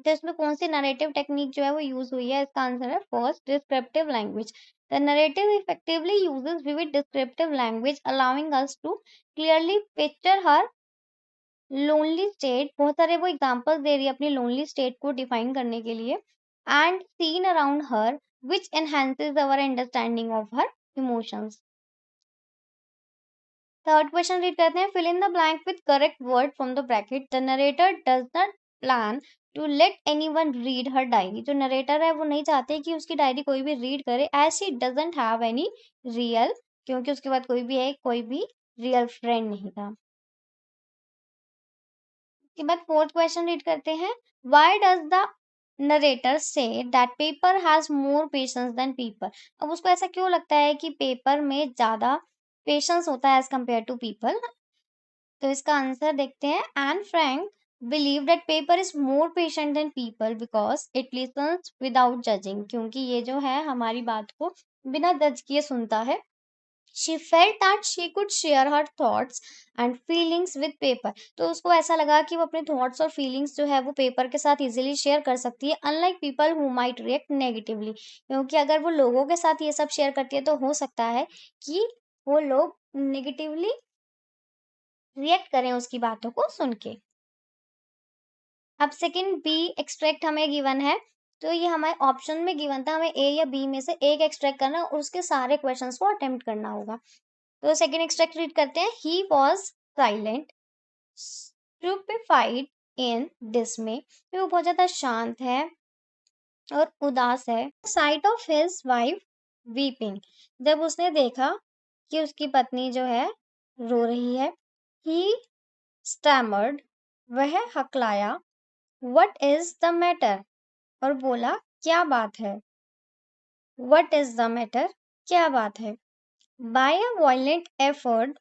तो इसमें कौन सी नरेटिव टेक्निक जो है वो यूज हुई है. इसका आंसर है first descriptive language. The narrative effectively uses vivid descriptive language allowing us to clearly picture her lonely state. बहुत सारे वो एग्जांपल्स दे रही है अपनी लोनली स्टेट को डिफाइन करने के लिए. And scene around her which enhances our understanding of her emotions. Third question read करते हैं. Fill in the blank with correct word from the bracket. The narrator does not plan to let anyone read her diary. जो narrator है वो नहीं चाहते कि उसकी diary कोई भी रीड करे, as she doesn't have any real. क्योंकि उसके बाद कोई भी रियल फ्रेंड नहीं था. उसके बाद फोर्थ क्वेश्चन रीड करते हैं. Why does the narrator say that paper has more patience than people. अब उसको ऐसा क्यों लगता है कि पेपर में ज्यादा पेशेंस होता है एज कंपेयर टू पीपल. तो इसका आंसर देखते हैं. And Frank believe that paper is more patient than people because it listens without judging. क्योंकि ये जो है हमारी बात को बिना जज किए सुनता है. She felt that she could share her thoughts and feelings with paper. तो उसको ऐसा लगा कि वो अपने थॉट्स और फीलिंग्स जो है वो पेपर के साथ इजीली शेयर कर सकती है. Unlike people who might react negatively. क्योंकि अगर वो लोगों के साथ ये सब शेयर करती है तो हो सकता है कि वो लोग नेगेटिवली रिएक्ट करें उसकी बातों को सुन के. अब सेकंड बी एक्सट्रैक्ट हमें गिवन है. तो ये हमारे ऑप्शन में गिवन था. हमें ए या बी में से एक एक्सट्रैक्ट करना और उसके सारे क्वेश्चंस को अटेम्प्ट करना होगा. तो सेकंड एक्सट्रैक्ट रीड करते हैं. He was silent stupefied in dismay. वो बहुत ज्यादा शांत है और उदास है. Sight of his wife weeping. जब उसने देखा कि उसकी पत्नी जो है रो रही है. He stammered. वह हकलाया. What is the matter. और बोला क्या बात है. What is the matter. क्या बात है. By a violent effort.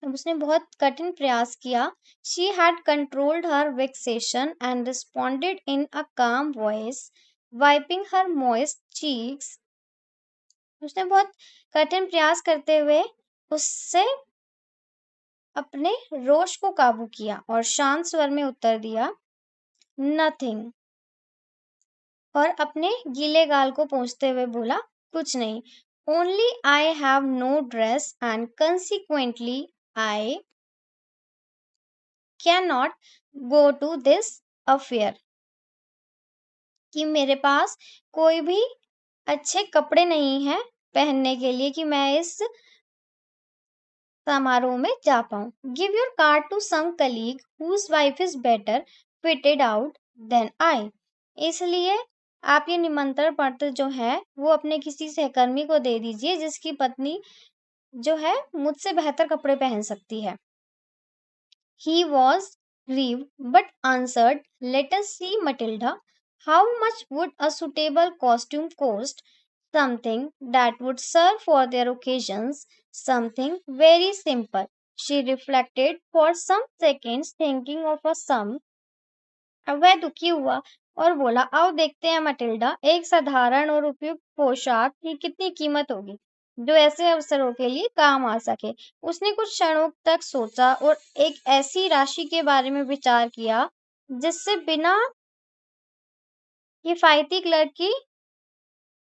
उसने बहुत कठिन प्रयास किया. She had controlled her vexation and responded in a calm voice wiping her moist cheeks. उसने बहुत कठिन प्रयास करते हुए उससे अपने रोष को काबू किया और शांत स्वर में उत्तर दिया नथिंग. और अपने गीले गाल को पोंछते हुए बोला कुछ नहीं. Only I have no dress and consequently I can not go to this affair. कि मेरे पास कोई भी अच्छे कपड़े नहीं है पहनने के लिए कि मैं इस समारोह में जा पाऊं. Give your card to some colleague whose wife is better fitted out than I. इसलिए आप ये निमंत्रण पत्र जो है वो अपने किसी सहकर्मी को दे दीजिए जिसकी पत्नी जो है मुझसे बेहतर कपड़े पहन सकती है. He was grieved but answered, let us see, Matilda. How much would a suitable costume cost? Something that would serve for their occasions, something very simple. She reflected for some seconds, thinking of a sum. अब वह दुखी हुआ और बोला आओ देखते हैं Matilda एक साधारण और उपयुक्त पोशाक की कितनी कीमत होगी. जो ऐसे अवसरों के लिए काम आ सके। उसने कुछ क्षणों तक सोचा और एक ऐसी राशि के बारे में विचार किया जिससे बिना किफायती क्लर्क की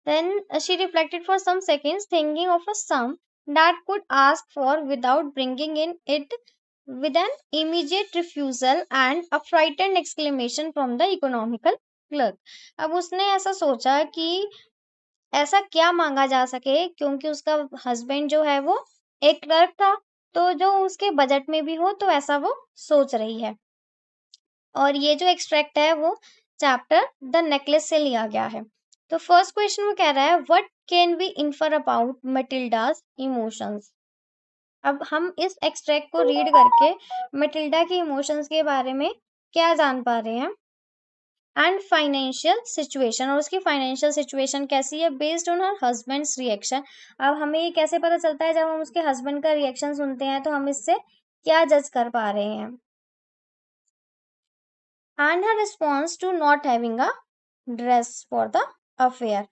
then she reflected for some seconds, thinking of a sum that could ask for without bringing in it with an immediate refusal and a frightened exclamation from the economical clerk. अब उसने ऐसा सोचा कि ऐसा क्या मांगा जा सके क्योंकि उसका हस्बैंड जो है वो एक क्लर्क था, तो जो उसके बजट में भी हो तो ऐसा वो सोच रही है। और ये जो एक्सट्रैक्ट है वो चैप्टर द नेकलेस से लिया गया है। तो फर्स्ट क्वेश्चन वो कह रहा है what can we infer about Matilda's emotions. अब हम इस एक्सट्रैक्ट को रीड करके मटिल्डा के इमोशंस के बारे में क्या जान पा रहे हैं। एंड फाइनेंशियल सिचुएशन, और उसकी फाइनेंशियल सिचुएशन कैसी है based on her husband's reaction. अब हमें ये कैसे पता चलता है, जब हम उसके हस्बैंड का रिएक्शन सुनते हैं तो हम इससे क्या जज कर पा रहे हैं। and her response to not having a dress for the affair।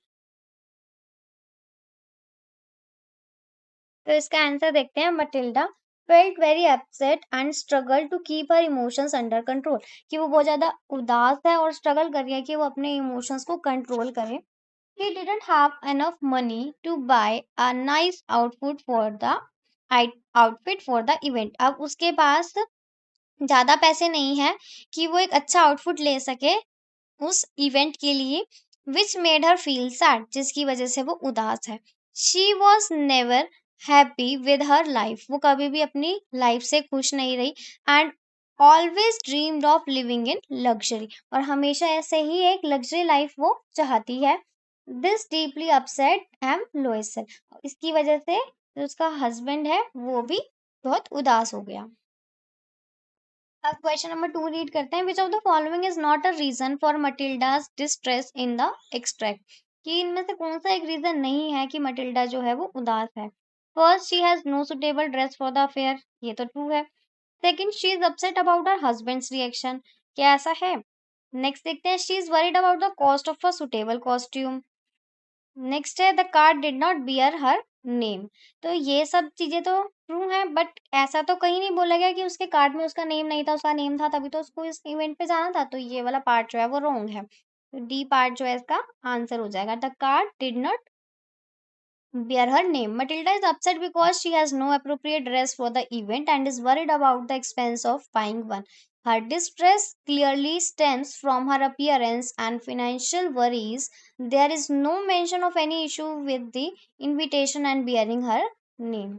तो इसका आंसर देखते हैं। Matilda felt very upset and struggle to keep her emotions under control, कि वो बहुत ज्यादा उदास है और स्ट्रगल कर रही है कि वो अपने इमोशंस को कंट्रोल करे। He didn't have enough money to buy a nice outfit for the event। अब उसके पास ज्यादा पैसे नहीं है कि वो एक अच्छा आउटफिट ले सके उस इवेंट के लिए, which made her feel sad, जिसकी वजह से वो उदास है। She was never happy with her life, वो कभी भी अपनी लाइफ से खुश नहीं रही। And always dreamed of living in luxury, और हमेशा ऐसे ही एक लग्जरी लाइफ वो चाहती है। दिस डीपली अपसेट एम लोएसन, इसकी वजह से जो उसका हस्बैंड है वो भी बहुत उदास हो गया। अब क्वेश्चन नंबर 2 रीड करते हैं। Which of the following is not a reason for Matilda's distress in the extract, कि इनमें से कौन सा एक रीजन नहीं है कि मटिल्डा जो है वो उदास है। First, she has no suitable dress for the affair, ये तो ट्रू है। Second, she is upset about her husband's reaction, क्या ऐसा है। नेक्स्ट देखते हैं, she is worried about the cost of a suitable costume. Next है the card did not bear her name. तो ये सब चीजें तो ट्रू हैं, बट ऐसा तो कहीं नहीं बोला गया कि उसके कार्ड में उसका नेम नहीं था, उसका नेम था तभी तो उसको इस इवेंट पे जाना था। तो ये वाला पार्ट जो है वो रॉन्ग है। तो डी पार्ट जो है इसका आंसर हो जाएगा। The card did not bear her name। Matilda is upset because she has no appropriate dress for the event and is worried about the expense of buying one. Her distress clearly stems from her appearance and financial worries. There is no mention of any issue with the invitation and bearing her name।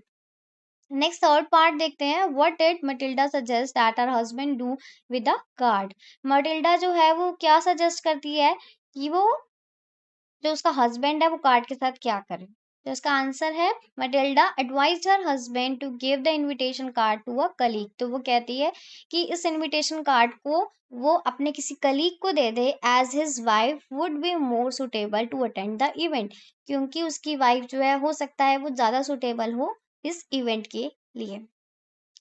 Next third part देखते हैं। What did Matilda suggest that her husband do with the card. Matilda जो है वो क्या suggest करती है कि वो जो उसका हस्बैंड है वो कार्ड के साथ क्या करे। तो इसका आंसर है Matilda advised her husband to give the invitation card to a colleague. तो वो कहती है कि इस इनविटेशन कार्ड को वो अपने किसी कलीग को दे दे, as his wife would be more suitable to attend the event, क्योंकि उसकी वाइफ जो है हो सकता है वो ज्यादा सुटेबल हो इस इवेंट के लिए।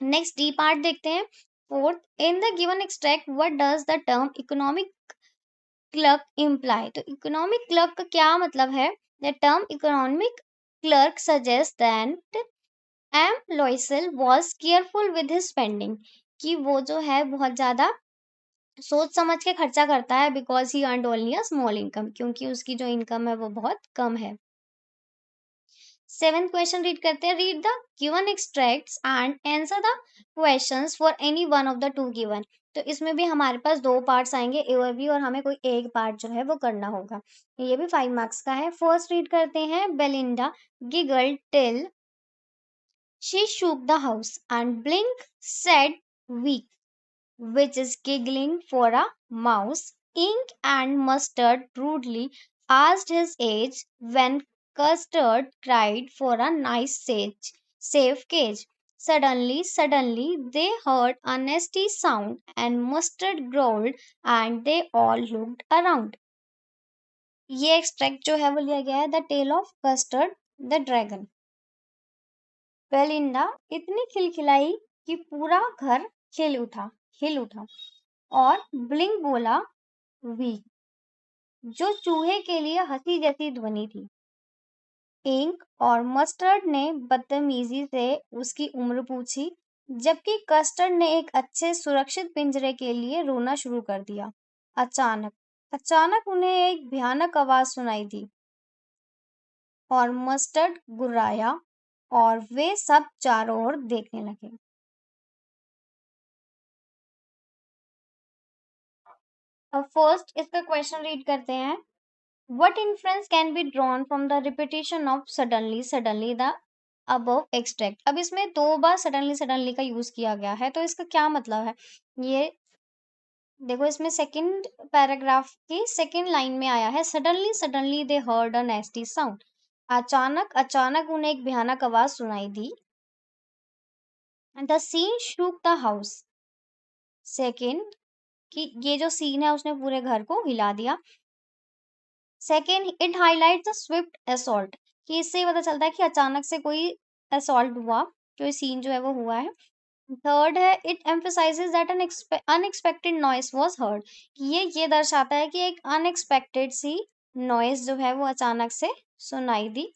नेक्स्ट डी पार्ट देखते हैं। Fourth, in the given extract what does the term economic clerk imply. तो इकोनॉमिक क्लर्क का क्या मतलब है। The term economic clerk suggest that M Loisel was careful with his spending, कि वो जो है बहुत ज्यादा सोच समझ के खर्चा करता है, because he earned only a small income, क्योंकि उसकी जो इनकम है वो बहुत कम है। सेवेंथ क्वेश्चन रीड करते हैं। Read the given extracts and answer the questions for any one of the two given. तो इसमें भी हमारे पास दो पार्ट्स आएंगे, ए और बी, और हमें कोई एक पार्ट जो है वो करना होगा। ये भी 5 मार्क्स का है। फर्स्ट रीड करते हैं। Belinda giggle till she shook the house and Blink said weak, which is giggling for a mouse. Ink and Mustard rudely asked his age when Custard cried for a nice safe cage. Suddenly, they heard a nasty sound and Mustard growled and they all looked around। ये extract जो है वो लिया गया है the tale of Custard the dragon. Belinda इतनी खिलखिलाई कि पूरा घर हिल उठा, और ब्लिंक बोला वी, जो चूहे के लिए हंसी जैसी ध्वनि थी। इंक और मस्टर्ड ने बदतमीजी से उसकी उम्र पूछी, जबकि कस्टर्ड ने एक अच्छे सुरक्षित पिंजरे के लिए रोना शुरू कर दिया। अचानक अचानक उन्हें एक भयानक आवाज सुनाई दी और मस्टर्ड गुर्राया और वे सब चारों ओर देखने लगे। अब फर्स्ट इसका क्वेश्चन रीड करते हैं। What inference can be drawn from the repetition of suddenly the above extract? अब इसमें 2 बार suddenly का यूज किया गया है, तो इसका क्या मतलब है? ये देखो, इसमें सेकंड पैराग्राफ की सेकंड लाइन में आया है, suddenly they heard a nasty sound. अचानक अचानक उन्हें एक भयानक आवाज सुनाई दी। The scene shook the house. Second, कि ये जो सीन है उसने पूरे घर को हिला दिया। Second, it highlight the Swift assault, कि इससे पता चलता है कि अचानक से कोई असॉल्ट हुआ, कोई सीन जो है वो हुआ है। थर्ड है, it emphasises that N unexpected noise was heard, कि ये दर्शाता है कि एक अनएक्सपेक्टेड सी नॉइस जो है वो अचानक से सुनाई दी।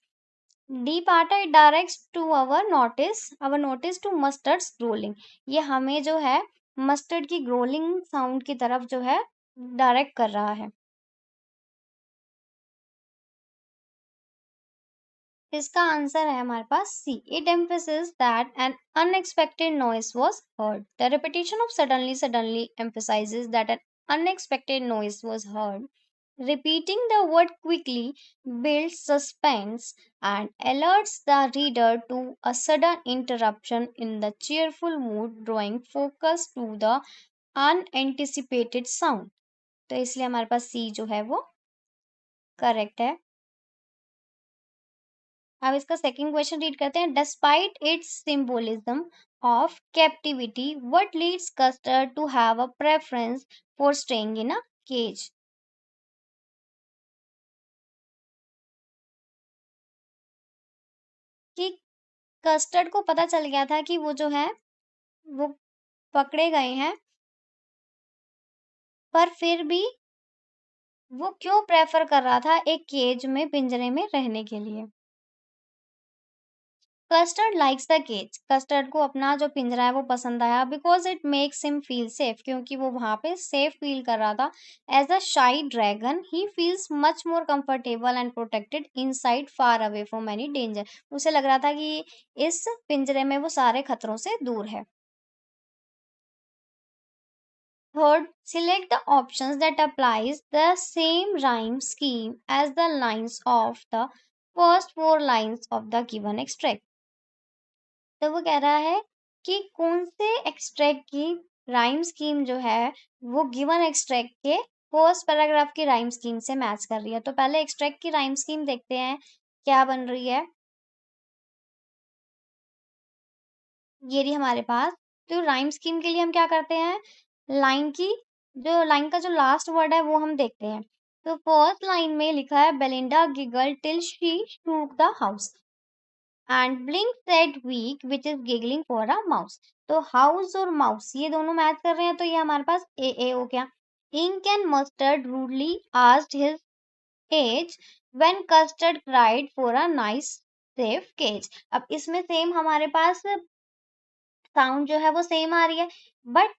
डी पार्ट है, it directs to our notice to mustard's growling, ये हमें जो है मस्टर्ड की ग्रोलिंग साउंड की तरफ जो है डायरेक्ट कर रहा है। इसका आंसर है हमारे पास सी, it emphasizes that an unexpected noise was heard. The repetition of suddenly emphasizes that an unexpected noise was heard. Repeating the word quickly builds suspense and alerts the reader to a sudden interruption in the cheerful mood, drawing focus to the unanticipated sound. तो इसलिए हमारे पास सी जो है वो correct है। अब इसका second question read करते हैं। Despite its symbolism of captivity, what leads Custard to have a preference for staying in a cage? कि कस्टर्ड को पता चल गया था कि वो जो है वो पकड़े गए हैं, पर फिर भी वो क्यों प्रेफर कर रहा था एक केज में, पिंजरे में रहने के लिए? Custard likes the cage, Custard को अपना जो पिंजरा है वो पसंद आया, because it makes him feel safe, क्योंकि वो वहां पे सेफ फील कर रहा था। एज अ शाई dragon he feels much more comfortable and protected inside, far away from any danger, उसे लग रहा था कि इस पिंजरे में वो सारे खतरों से दूर है। Third, select the options that applies the same rhyme scheme as the lines of the first 4 lines of the given extract. तो वो कह रहा है कि कौन से एक्सट्रैक्ट की राइम स्कीम जो है वो गिवन एक्सट्रैक्ट के फर्स्ट पैराग्राफ की राइम स्कीम से मैच कर रही है। तो पहले एक्सट्रैक्ट की राइम स्कीम देखते हैं क्या बन रही है। ये रही हमारे पास। तो राइम स्कीम के लिए हम क्या करते हैं, लाइन का जो लास्ट वर्ड है वो हम देखते हैं। तो फर्स्ट लाइन में लिखा है, Belinda giggle till she shook the house and Blink said week which is giggling for a mouse. तो हाउस और माउस ये दोनों मैच कर रहे हैं, तो ये हमारे पास ए हो गया। Ink and Mustard rudely asked his age when Custard cried for a nice safe cage. अब इसमें सेम हमारे पास साउंड जो है वो सेम आ रही है, बट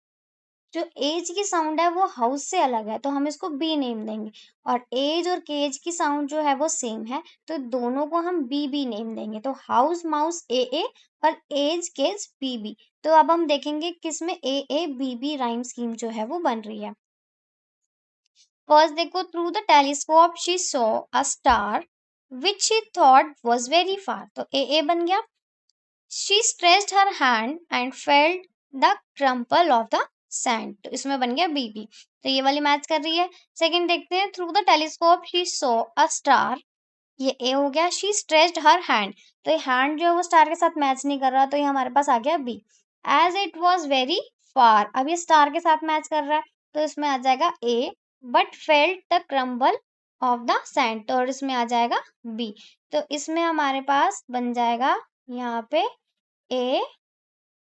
जो एज की साउंड है वो हाउस से अलग है, तो हम इसको बी नेम देंगे। और एज और केज की साउंड जो है वो सेम है, तो दोनों को हम बी बी नेम देंगे। तो हाउस माउस ए और एज केज बी बी। तो अब हम देखेंगे किसमें A B B rhyme scheme जो है वो बन रही है। फर्स्ट देखो, through the telescope she saw a star which she thought was very far. तो ए बन गया। She stretched her hand and felt the crumple of the sand. तो इसमें बन गया बीबी, तो ये वाली मैच कर रही है। सेकंड देखते हैं, through the telescope she saw a star, ये ए हो गया। शी स्ट्रेच्ड हर हैंड, तो ये हैंड जो है वो स्टार के साथ मैच नहीं कर रहा, तो ये हमारे पास आ गया B. As it was very far, अब ये स्टार के साथ मैच कर रहा है, तो इसमें आ जाएगा A. But felt the crumble of the sand, तो और इसमें आ जाएगा बी। तो इसमें हमारे पास बन जाएगा यहाँ पे ए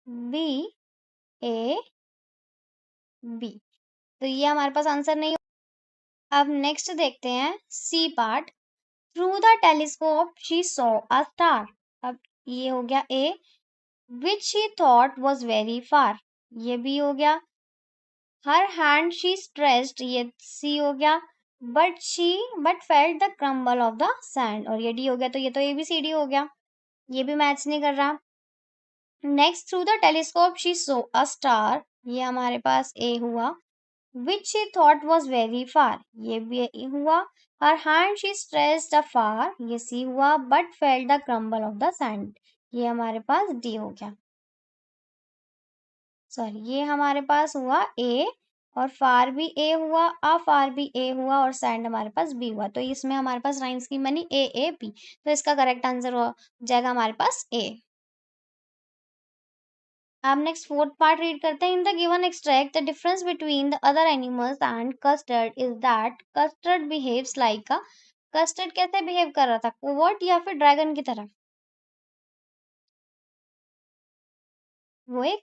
बी ए बी। तो ये हमारे पास आंसर नहीं। अब नेक्स्ट देखते हैं C part. Through the telescope she saw a star. अब ये हो गया A, which she thought was very far, ये बी हो गया। हर हैंड शी स्ट्रेच्ड, ये सी हो गया। But felt the crumble of the sand, और ये डी हो गया। तो ये तो ए बी सी डी हो गया, ये भी मैच नहीं कर रहा। Next, through the telescope she so a star, ये हमारे पास ए हुआ। विच she thought was very far, ये भी ए हुआ। हर हैंड शी स्ट्रेच्ड अफार, ये सी हुआ। But felt the crumble of the sand, ये हमारे पास डी हो गया। सॉरी, ये हमारे पास हुआ ए, और फार भी ए हुआ, अफार भी ए हुआ, और सैंड हमारे पास बी हुआ। तो इसमें हमारे पास राइम स्कीम बनी ए ए बी। तो इसका करेक्ट आंसर हो जाएगा हमारे पास ए। अब नेक्स्ट फोर्थ पार्ट रीड करते हैं। इन the given extract the difference between the other animals and custard is that custard behaves like a, custard कैसे बिहेव कर रहा था, कोवर्ट या फिर ड्रैगन की तरह? वो एक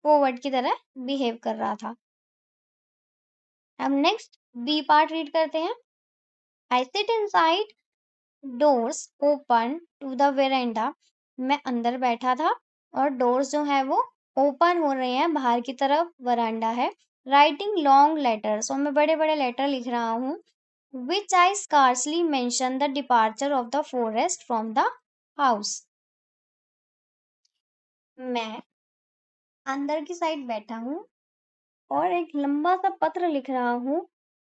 कोवर्ट की तरह बिहेव कर रहा था। अब नेक्स्ट बी पार्ट रीड करते हैं। I sit inside doors open to the veranda, मैं अंदर बैठा था और डोर्स जो है वो ओपन हो रहे हैं बाहर की तरफ, वरांडा है। राइटिंग लॉन्ग लेटर्स, और मैं बड़े बड़े लेटर लिख रहा हूँ। Which I scarcely mention the departure of the forest from the house, मैं अंदर की साइड बैठा हूँ और एक लंबा सा पत्र लिख रहा हूँ।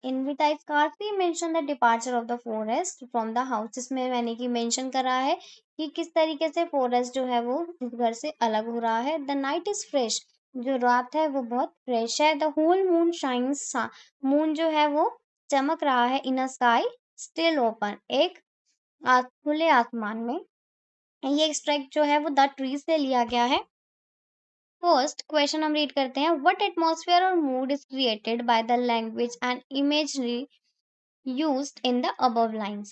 In which I scarcely mention the departure of the forest from the house, इसमें मैंने कि मेंशन करा है कि किस तरीके से फॉरेस्ट जो है वो इस घर से अलग हो रहा है। द नाइट इज फ्रेश, जो रात है वो बहुत फ्रेश है। The whole moon shines, moon जो है वो चमक रहा है। In a sky still open, एक खुले आसमान में। ये एक्सट्रैक्ट जो है वो द ट्री से लिया गया है। फर्स्ट क्वेश्चन हम रीड करते हैं। व्हाट एटमॉस्फेयर और mood is created by the language and imagery used in the above lines?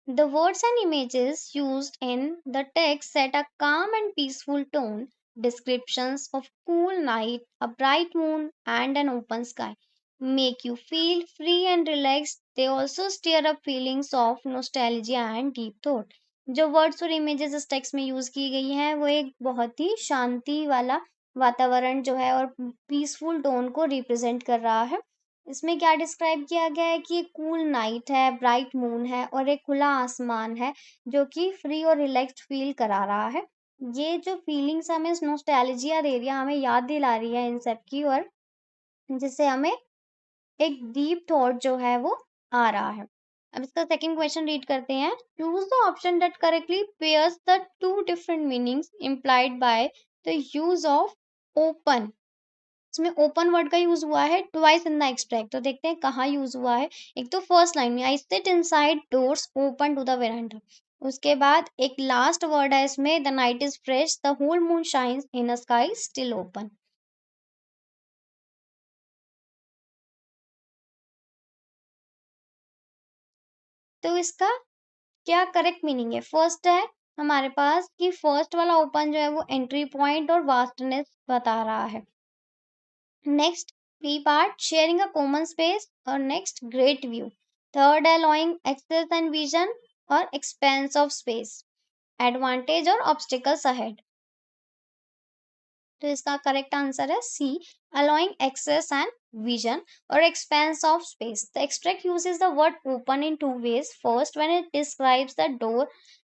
The words and images used in the text set a calm and peaceful tone. Descriptions of cool night, a bright moon, and an open sky make you feel free and relaxed. They also stir up feelings of nostalgia and deep thought. जो words और images इस text में use की गई हैं वो एक बहुत ही शांति वाला वातावरण जो है और पीसफुल टोन को रिप्रेजेंट कर रहा है। इसमें क्या डिस्क्राइब किया गया है कि एक कूल नाइट है, ब्राइट मून है और एक खुला आसमान है जो कि फ्री और रिलैक्स्ड फील करा रहा है। ये जो फीलिंग्स हमें नॉस्टैल्जिया दे रही है, हमें याद दिला रही है इन सब की, और जिससे हमें एक डीप थॉट जो है वो आ रहा है। अब इसका सेकंड क्वेश्चन रीड करते हैं। Choose the option that correctly pairs the two different meanings implied by the use of open. इसमें ओपन वर्ड का यूज हुआ है ट्वाइस इन द एक्सट्रैक्ट, तो देखते हैं कहाँ यूज हुआ है। एक तो फर्स्ट लाइन में, I sit inside doors open to the veranda. उसके बाद एक लास्ट वर्ड है इसमें, the night is fresh, the whole moon shines in a sky still open. तो इसका क्या करेक्ट मीनिंग है? फर्स्ट है हमारे पास कि फर्स्ट वाला ओपन जो है वो एंट्री पॉइंट और वास्टनेस बता रहा है। Next B part, sharing a common space, और नेक्स्ट ग्रेट व्यू। थर्ड है अलाउइंग एक्सेस एंड विजन और एक्सपेंस ऑफ स्पेस, एडवांटेज और ऑब्स्टिकल्स अहेड। तो इसका करेक्ट आंसर है C, allowing access and vision और expanse of space. The extract uses the word open in two ways. First, when it describes the door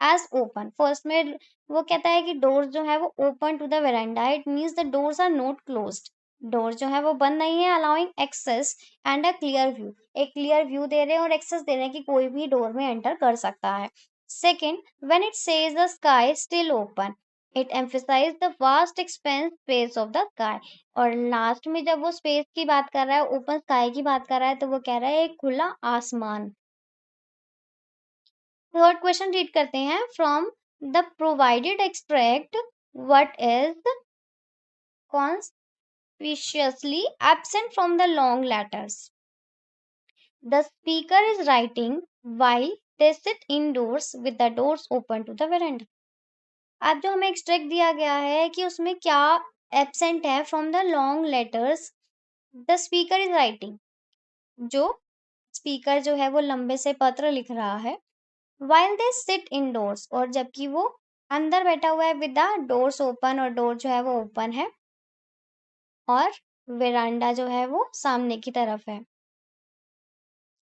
as open. First में वो कहता है कि डोर जो है वो open to the veranda, it means the doors are not closed, door जो है वो बंद नहीं है। Allowing access and a clear view, एक क्लियर व्यू दे रहे हैं और एक्सेस दे रहे हैं कि कोई भी डोर में एंटर कर सकता है। Second, when it says the sky still open, it emphasize the vast expanse space of the sky. और लास्ट में जब वो स्पेस की बात कर रहा है, ओपन स्काई की बात कर रहा है, तो वो कह रहा है एक खुला आसमान। थर्ड क्वेश्चन रीड करते हैं। From the provided extract what is conspicuously absent from the long letters? The speaker is writing while they sit indoors with the doors open to the veranda. अब जो हमें एक्सट्रैक्ट दिया गया है कि उसमें क्या एब्सेंट है from the long letters, the speaker is writing, जो स्पीकर जो है वो लंबे से पत्र लिख रहा है। while they sit indoors, और जबकि वो अंदर बैठा हुआ है विद द डोर्स ओपन, और डोर जो है वो ओपन है, और वेरांडा जो है वो सामने की तरफ है।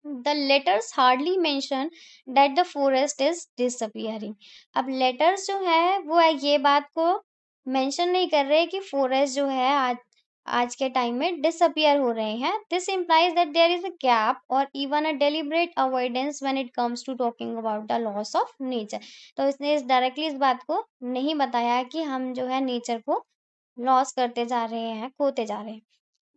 The letters hardly mention that the forest is disappearing. अब letters जो है वो ये बात को मेंशन नहीं कर रहे कि फॉरेस्ट जो है आज के टाइम में डिसअपियर हो रहे हैं. This implies that there is a gap or even a deliberate avoidance when it comes to talking about the loss of nature. तो इसने डायरेक्टली इस बात को नहीं बताया कि हम जो है नेचर को लॉस करते जा रहे हैं, खोते जा रहे हैं.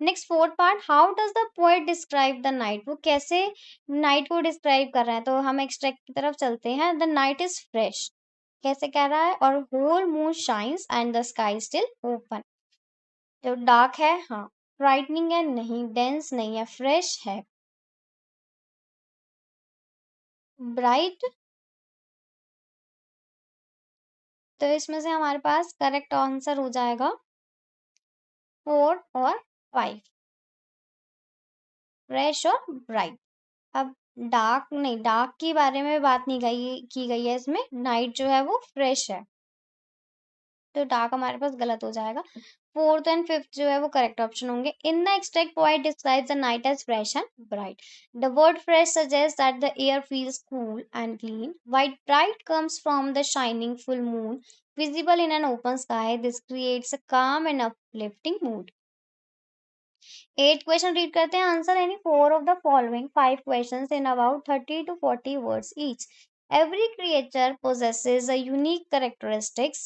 Next fourth part, how does the poet describe the night, वो कैसे नाइट को डिस्क्राइब कर रहा है. तो हम एक्सट्रैक्ट की तरफ चलते हैं. द नाइट इज फ्रेश, कैसे कह रहा है, और whole moon shines and the sky still open. जो डार्क है, हाँ, ब्राइटनिंग है नहीं, डेंस नहीं है, फ्रेश है. ब्राइट, तो इसमें से हमारे पास करेक्ट आंसर हो जाएगा 4 और 5, फ्रेश और ब्राइट. अब डार्क नहीं, डार्क के बारे में बात नहीं की गई है इसमें. नाइट जो है वो फ्रेश है, तो डार्क हमारे पास गलत हो जाएगा. फोर्थ एंड फिफ्थ जो है वो करेक्ट ऑप्शन होंगे. In the extract poet describes the night as fresh and bright. The word fresh suggest that the air feels cool and clean. White bright comes from the shining full moon visible in an open sky. This creates a calm and uplifting mood. 8 question read करते हैं. Answer any 4 of the following 5 questions in about 30 to 40 words each. Every creature possesses a unique characteristics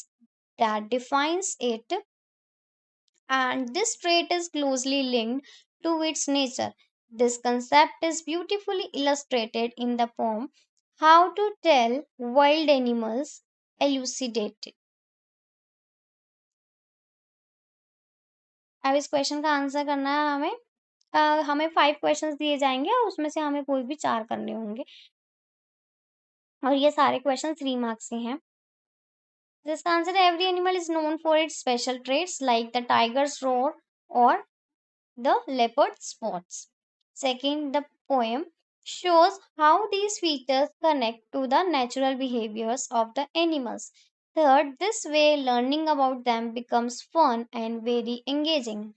that defines it, and this trait is closely linked to its nature. This concept is beautifully illustrated in the poem How to Tell Wild Animals Elucidated. अब इस question का answer करना है हमें. हमें 5 questions दिए जाएंगे और उसमें से हमें कोई भी 4 करने होंगे, और ये सारे क्वेश्चन 3 मार्क्स के हैं. जिसका आंसर है every animal is known for its special traits like the tigers roar और the leopard spots. Second, the poem shows how these features connect to the natural behaviors of the animals. Third, this way learning about them becomes fun and very engaging.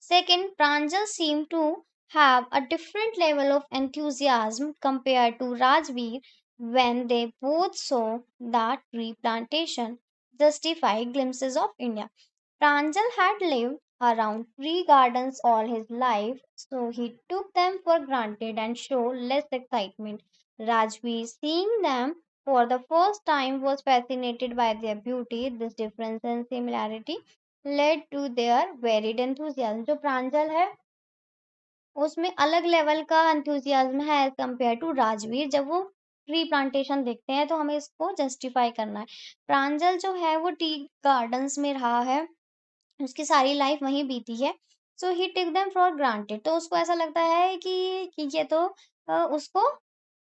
Second, Pranjal seemed to have a different level of enthusiasm compared to Rajveer when they both saw that tree plantation justify glimpses of India. Pranjal had lived around tree gardens all his life, so he took them for granted and showed less excitement. Rajveer, seeing them for the first time, was fascinated by their beauty. This difference and similarity led to their varied enthusiasm. जो प्रांजल है उसमें अलग level का enthusiasm है as compare to Rajveer. जब वो tree plantation देखते हैं तो हमें इसको जस्टिफाई करना है. प्रांजल जो है वो टी गार्डन्स में रहा है, उसकी सारी लाइफ वहीं बीती है. सो ही टेक देम फॉर ग्रांटेड, तो उसको ऐसा लगता है कि ये तो उसको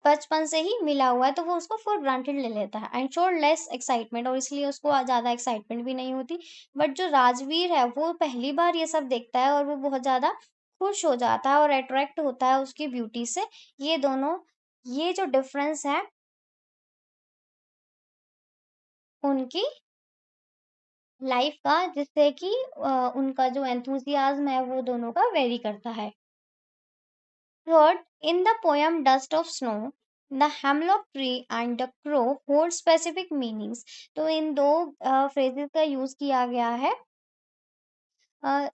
बचपन से ही मिला हुआ है, तो वो उसको फॉर ग्रांटेड ले लेता है. एंड शोर लेस एक्साइटमेंट, और इसलिए उसको ज़्यादा एक्साइटमेंट भी नहीं होती. बट जो राजवीर है वो पहली बार ये सब देखता है और वो बहुत ज़्यादा खुश हो जाता है और अट्रैक्ट होता है उसकी ब्यूटी से. ये दोनों, ये जो डिफरेंस है उनकी लाइफ का, जिससे कि उनका जो एंथुजियाज्म है वो दोनों का वेरी करता है. Third, in the poem dust of snow the hemlock tree and the crow hold specific meanings. तो इन दो फ्रेजेस का यूज किया गया है. अ,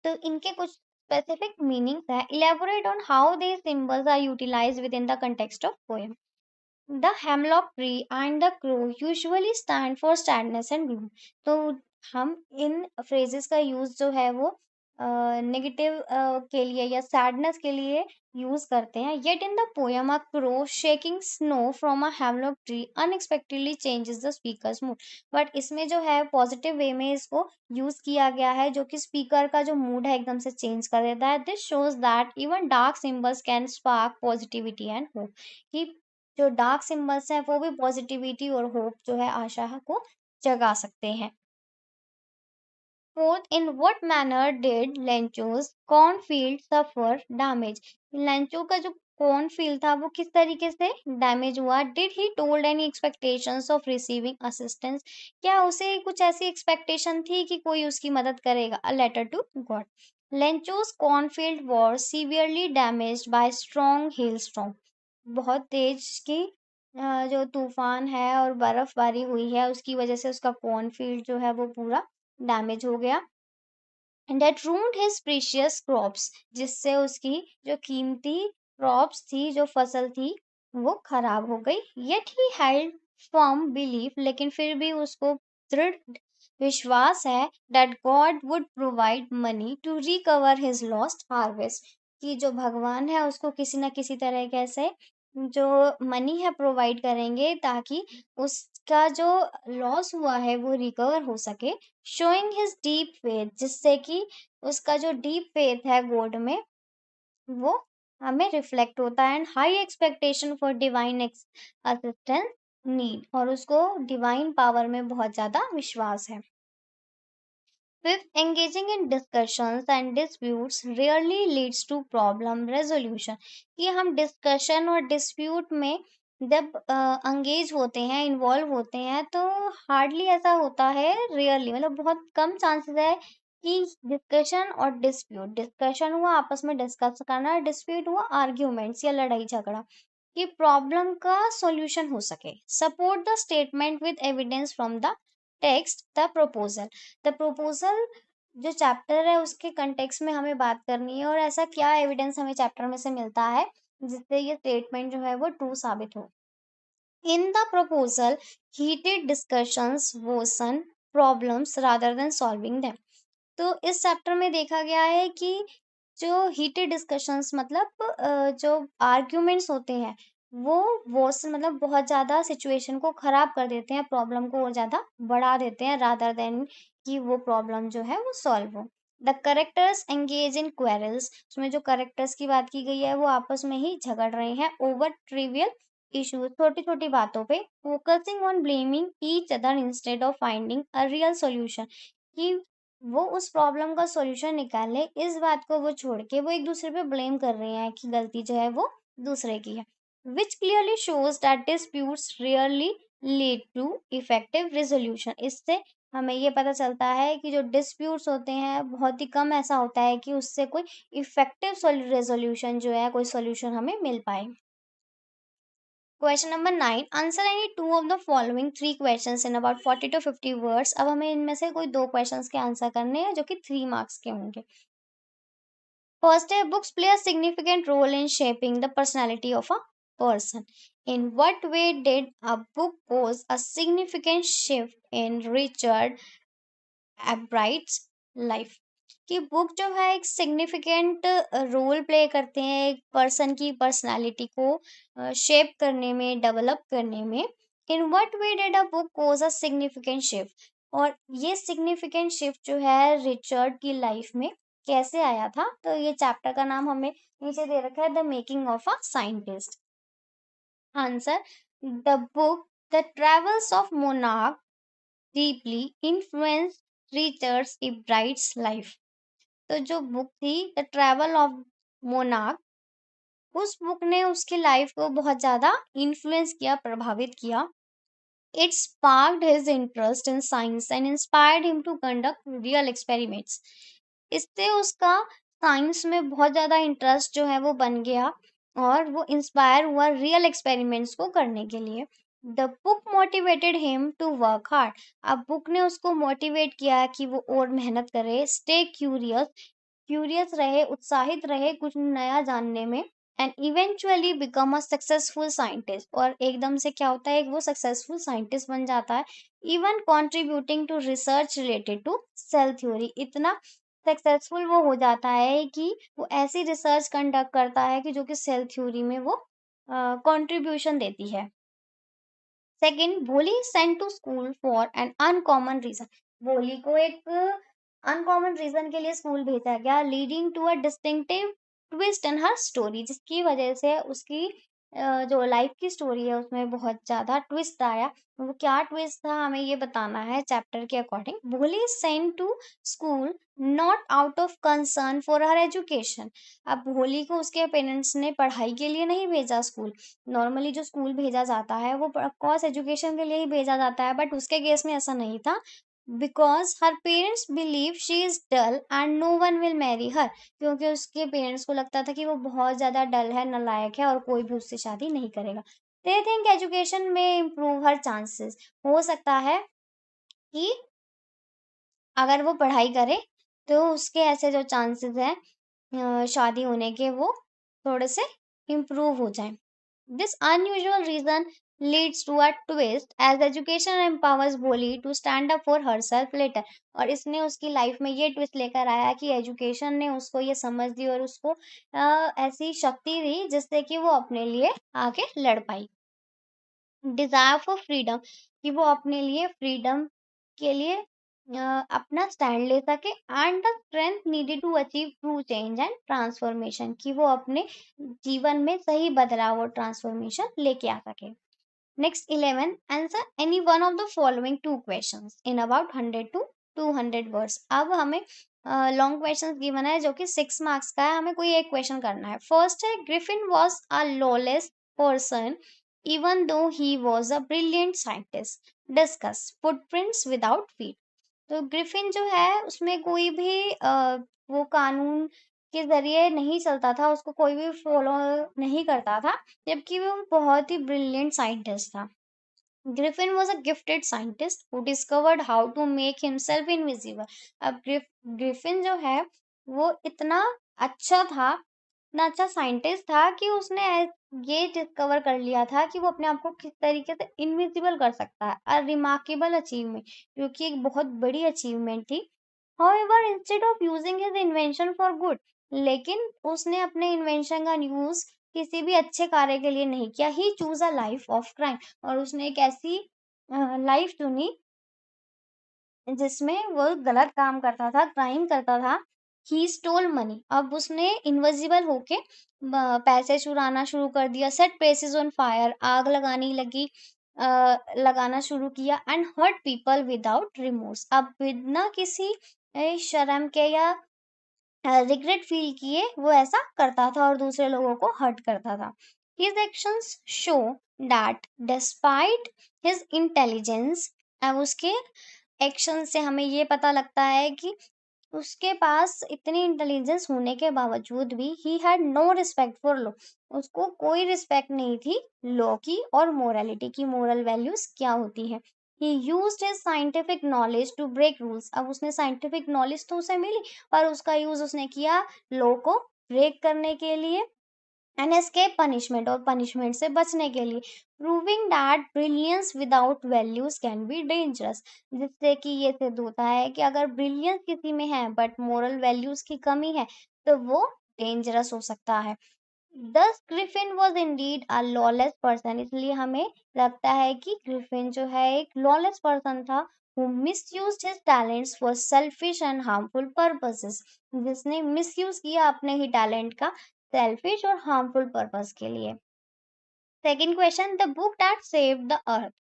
तो इनके कुछ स्पेसिफिक मीनिंग्स है. Elaborate on how they symbols are utilized within the context of poem. The hemlock tree and the crow usually stand for sadness and gloom. तो हम इन phrases का use जो है वो नेगेटिव के लिए या सैडनेस के लिए यूज करते हैं. Yet in the poem, a crow shaking snow from a hemlock tree unexpectedly changes the speaker's mood. But इसमें जो है पॉजिटिव वे में इसको यूज किया गया है, जो कि स्पीकर का जो मूड है एकदम से चेंज कर देता है. This shows that even dark symbols can spark positivity and hope. कि जो डार्क सिंबल्स हैं वो भी पॉजिटिविटी और होप जो है, आशा को जगा सकते हैं. Fourth, in what manner did Lencho's cornfield suffer damage? Lencho का जो cornfield था वो किस तरीके से डैमेज हुआ? Did he told any expectations of receiving assistance? क्या उसे कुछ ऐसी एक्सपेक्टेशन थी कि कोई उसकी मदद करेगा? A letter to God. Lencho's cornfield was severely damaged by strong hailstorm. बहुत तेज की जो तूफान है और बर्फबारी हुई है उसकी वजह से उसका कॉर्नफील्ड जो है वो पूरा डैमेज हो गया and that ruined his precious crops जिससे उसकी जो कीमती क्रॉप्स थी जो फसल थी वो खराब हो गई yet he held firm belief लेकिन फिर भी उसको दृढ़ विश्वास है that God would provide money to recover his lost harvest कि जो भगवान है उसको किसी ना किसी तरह कैसे जो मनी है प्रोवाइड करेंगे ताकि उसका जो लॉस हुआ है वो रिकवर हो सके शोइंग हिज डीप फेथ जिससे कि उसका जो डीप फेथ है गॉड में वो हमें रिफ्लेक्ट होता है and high expectation for divine assistance need और उसको डिवाइन पावर में बहुत ज्यादा विश्वास है Fifth, engaging in discussions and disputes rarely leads to problem resolution. कि हम डिस्कशन और डिस्प्यूट में जब अंगेज होते हैं इन्वॉल्व होते हैं तो हार्डली ऐसा होता है रेयरली मतलब बहुत कम चांसेस है कि डिस्कशन हुआ आपस में डिस्कस करना डिस्प्यूट हुआ आर्ग्यूमेंट्स या लड़ाई झगड़ा कि प्रॉब्लम का सॉल्यूशन हो सके support the statement with evidence from the text the proposal जो चैप्टर है उसके कंटेक्स्ट में हमें बात करनी है और ऐसा क्या एविडेंस हमें चैप्टर में से मिलता है जिससे ये स्टेटमेंट जो है वो ट्रू साबित हो in the proposal heated discussions worsen problems rather than solving them तो इस चैप्टर में देखा गया है कि जो हीटेड डिस्कशंस मतलब जो आर्ग्यूमेंट्स होते हैं वो वर्सन मतलब बहुत ज़्यादा सिचुएशन को ख़राब कर देते हैं प्रॉब्लम को और ज़्यादा बढ़ा देते हैं रादर देन कि वो प्रॉब्लम जो है वो सॉल्व हो the characters engage in quarrels उसमें जो करेक्टर्स की बात की गई है वो आपस में ही झगड़ रहे हैं ओवर ट्रिवियल इश्यूज छोटी छोटी बातों पे focusing on blaming each other instead of finding a real solution कि वो उस प्रॉब्लम का सॉल्यूशन निकाले इस बात को वो छोड़ के वो एक दूसरे पे ब्लेम कर रहे हैं कि गलती जो है वो दूसरे की है which clearly shows that disputes rarely lead to effective resolution इससे हमें ये पता चलता है कि जो डिस्प्यूट्स होते हैं बहुत ही कम ऐसा होता है कि उससे कोई इफेक्टिव रेजोल्यूशन जो है कोई सॉल्यूशन हमें मिल पाए question number 9 answer any two of the following three questions in about 40 to 50 words अब हमें इनमें से कोई दो क्वेश्चंस के आंसर करने हैं जो कि 3 मार्क्स के होंगे फर्स्ट है books play a significant role in shaping the personality of a person in what way did a book cause a significant shift in Richard Albright's life कि बुक जो है एक सिग्निफिकेंट रोल प्ले करते हैं एक person की personality को shape करने में डेवलप करने में in what way did a book cause a significant shift और ये सिग्निफिकेंट शिफ्ट जो है रिचर्ड की लाइफ में कैसे आया था तो ये चैप्टर का नाम हमें नीचे दे रखा है the making of a scientist answer the book the travels of Monarch deeply influence Richard Ebright's life तो जो बुक थी द ट्रैवल ऑफ मोनार्क उस बुक ने उसकी लाइफ को बहुत ज्यादा इन्फ्लुएंस किया प्रभावित किया it sparked his interest in science and inspired him to conduct real experiments इससे उसका साइंस में बहुत ज्यादा इंटरेस्ट जो है वो बन गया और वो इंस्पायर हुआ रियल एक्सपेरिमेंट्स को करने के लिए the book motivated him to work hard अब बुक ने उसको मोटिवेट किया कि वो और मेहनत करे स्टे क्यूरियस रहे उत्साहित रहे कुछ नया जानने में and eventually become a successful scientist और एकदम से क्या होता है वो सक्सेसफुल साइंटिस्ट बन जाता है even contributing to research related to cell theory इतना सक्सेसफुल वो हो जाता है कि वो ऐसी रिसर्च कंडक्ट करता है कि जो कि सेल थ्योरी में वो कंट्रीब्यूशन देती है second Bholi sent to school for an uncommon reason Bholi को एक अनकॉमन रीजन के लिए स्कूल भेजा गया leading to a distinctive twist in her story जिसकी वजह से उसकी जो लाइफ की स्टोरी है उसमें बहुत ज़्यादा ट्विस्ट आया। वो क्या ट्विस्ट था हमें ये बताना है चैप्टर के according. Bholi is sent to school not out of concern for her education. अब भोली को उसके पेरेंट्स ने पढ़ाई के लिए नहीं भेजा स्कूल। नॉर्मली जो स्कूल भेजा जाता है वो ऑफकोर्स एजुकेशन के लिए ही भेजा जाता है, बट उसके केस में ऐसा नहीं था। Because her parents believe she is dull and no one will marry her. क्योंकि उसके पेरेंट्स को लगता था कि वो बहुत ज़्यादा डल है, नालायक है और कोई भी उससे शादी नहीं करेगा। दे थिंक एजुकेशन में इम्प्रूव हर चांसेस। हो सकता है कि अगर वो पढ़ाई करे तो उसके ऐसे जो चांसेस हैं शादी होने के वो थोड़े से इम्प्रूव हो जाएं। This unusual reason leads to a twist as education empowers Boli to stand up for herself later। और इसने उसकी लाइफ में ये ट्विस्ट लेकर आया कि एजुकेशन ने उसको ये समझ दी और उसको ऐसी शक्ति दी जिससे कि वो अपने लिए आगे लड़ पाई। डिजायर फॉर फ्रीडम, कि वो अपने लिए फ्रीडम के लिए अपना स्टैंड ले सके। And the strength needed to achieve true change and transformation, कि वो अपने जीवन में सही बदलाव और ट्रांसफॉर्मेशन लेके आ सके। Next 11, answer any one of the following two questions in about 100 to 200 words। अब हमें लॉन्ग क्वेश्चन गिवन है जो कि 6 मार्क्स का है, हमें कोई एक क्वेश्चन करना है। फर्स्ट है, Griffin was a lawless person even though he was a brilliant scientist. Discuss footprints without feet. तो ग्रिफिन जो है उसमें कोई भी वो कानून के ज़रिए नहीं चलता था, उसको कोई भी फॉलो नहीं करता था, जबकि वो बहुत ही ब्रिलियंट साइंटिस्ट था। Griffin was a gifted scientist who discovered how to make himself invisible. अब ग्रिफिन जो है वो इतना अच्छा था, इतना अच्छा साइंटिस्ट था कि उसने ये डिस्कवर कर लिया था कि वो अपने आप को किस तरीके से इनविजिबल कर सकता है। अ रिमार्केबल अचीवमेंट, जो कि एक बहुत बड़ी अचीवमेंट थी। However, instead of using his invention for good, लेकिन उसने अपने इन्वेंशन का यूज किसी भी अच्छे कार्य के लिए नहीं किया। He choose a life of crime, और उसने एक ऐसी लाइफ चुनी जिसमें वो गलत काम करता था, क्राइम करता था। ही स्टोल मनी, अब उसने इनविजिबल होके पैसे चुराना शुरू कर दिया। सेट प्लेसेस ऑन फायर, आग लगाने लगी, लगाना शुरू किया। And hurt people without remorse, अब बिना किसी शर्म के या रिग्रेट फील किए वो ऐसा करता था और दूसरे लोगों को हर्ट करता था। His actions show that despite his intelligence, अब उसके एक्शन से हमें ये पता लगता है कि उसके पास इतनी इंटेलिजेंस होने के बावजूद भी he had no respect for law, उसको कोई रिस्पेक्ट नहीं थी लॉ की और मोरालिटी की, मोरल वैल्यूज क्या होती है। He used his scientific knowledge to break rules, अब उसने साइंटिफिक नॉलेज तो उसे मिली पर उसका यूज उसने किया लॉ को ब्रेक करने के लिए एंड एस्केप पनिशमेंट, और पनिशमेंट से बचने के लिए। Proving that brilliance without values can be dangerous, जिससे कि ये सिद्ध होता है कि अगर ब्रिलियंस किसी में है बट मोरल वैल्यूज की कमी है तो वो डेंजरस हो सकता है। दस Griffin was indeed a lawless person, इसलिए हमें लगता है कि ग्रिफिन जो है एक लॉलेस पर्सन था। who misused his talents for selfish and harmful purposes, जिसने मिसयूज किया अपने ही टैलेंट का सेल्फिश और हार्मफुल पर्पस के लिए। Second question, the book that saved the earth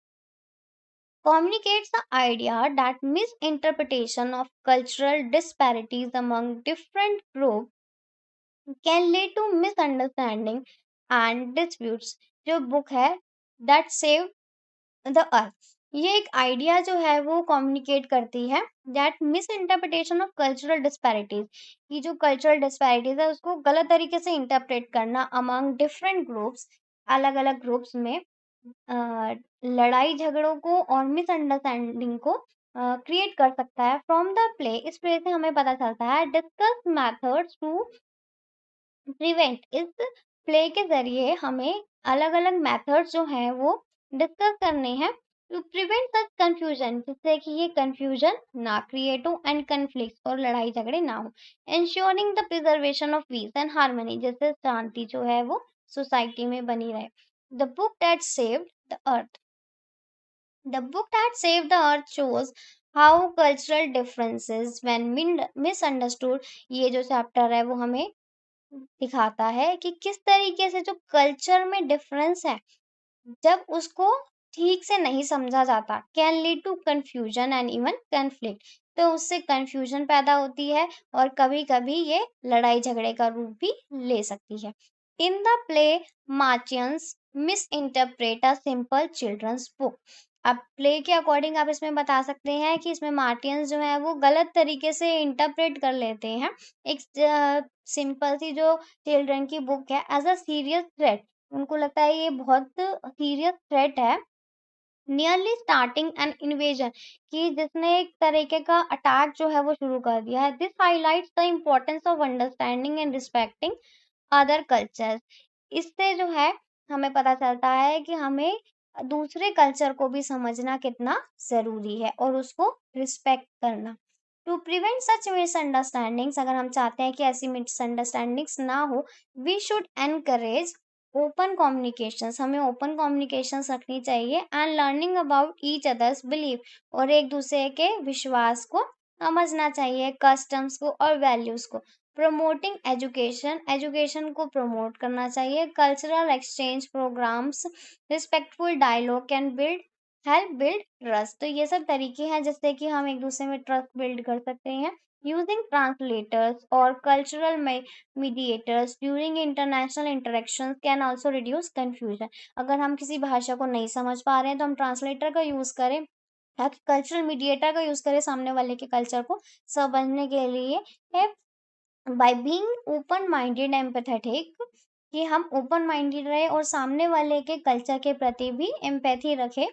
communicates the idea that misinterpretation of cultural disparities among different groups can lead to misunderstanding and disputes। जो book है that save the earth, ये एक idea जो है वो communicate करती है that miss interpretation of cultural disparities, की जो कल्चरल डिस्पैरिटीज है उसको गलत तरीके से इंटरप्रेट करना अमंग डिफरेंट ग्रुप्स, अलग अलग ग्रुप्स में लड़ाई झगड़ों को और मिसअंडरस्टैंडिंग को क्रिएट कर सकता है। फ्रॉम द प्ले, इस प्ले से हमें पता चलता है डिस्कस मेथड्स टू प्रिवेंट, इस प्ले के ज़रिए हमें अलग-अलग मेथड्स जो हैं वो डिस्कस करने हैं टू प्रिवेंट सच कंफ्यूजन, जिससे कि ये कंफ्यूजन ना क्रिएट हो एंड कन्फ्लिक्ट और लड़ाई झगड़े ना हो। Ensuring the preservation of peace and harmony, जिससे शांति जो है वो सोसाइटी में बनी रहे। The book that saved the earth, the book that saved the earth shows how cultural differences when misunderstood, ये जो चैप्टर है वो हमें दिखाता है कि किस तरीके से जो कल्चर में डिफरेंस है, जब उसको ठीक से नहीं समझा जाता, can lead to confusion and even conflict. तो उससे कंफ्यूजन पैदा होती है और कभी-कभी ये लड़ाई झगड़े का रूप भी ले सकती है। In the play marchioness misinterpret a simple children's book. अब प्ले के अकॉर्डिंग आप इसमें बता सकते हैं कि इसमें मार्टियंस जो है वो गलत तरीके से इंटरप्रेट कर लेते हैं एक सिंपल सी जो चिल्ड्रन की बुक है एज अ सीरियस थ्रेट। उनको लगता है ये बहुत सीरियस थ्रेट है, नियरली स्टार्टिंग एन इन्वेजन, कि जिसने एक तरीके का अटैक जो है वो शुरू कर दिया है। This highlights the importance of understanding and respecting other cultures. इससे जो है हमें पता चलता है कि हमें दूसरे कल्चर को भी समझना कितना ज़रूरी है और उसको रिस्पेक्ट करना। टू प्रिवेंट सच मिसअंडरस्टैंडिंग्स, अगर हम चाहते हैं कि ऐसी मिसअंडरस्टैंडिंग्स ना हो, we should encourage open communications, हमें ओपन कम्युनिकेशंस रखनी चाहिए and learning about each others belief, और एक दूसरे के विश्वास को समझना चाहिए, कस्टम्स को और वैल्यूज़ को। प्रमोटिंग एजुकेशन, एजुकेशन को प्रमोट करना चाहिए। Cultural exchange programs, respectful dialogue can build help build trust. तो ये सब तरीके हैं जिससे कि हम एक दूसरे में ट्रस्ट बिल्ड कर सकते हैं। यूजिंग ट्रांसलेटर्स और cultural mediators during international interactions can also reduce confusion. अगर हम किसी भाषा को नहीं समझ पा रहे हैं तो हम ट्रांसलेटर का यूज़ करें, ताकि कल्चरल मीडिएटर का यूज़ करें सामने वाले के कल्चर को समझने के लिए। By being open minded empathetic, कि हम ओपन माइंडेड रहे और सामने वाले के कल्चर के प्रति भी एम्पैथी रखें,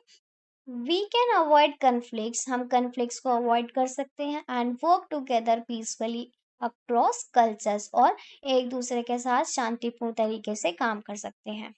वी कैन अवॉइड कन्फ्लिक्ट्स, हम कन्फ्लिक्ट्स को अवॉइड कर सकते हैं and work together peacefully across cultures, और एक दूसरे के साथ शांतिपूर्ण तरीके से काम कर सकते हैं।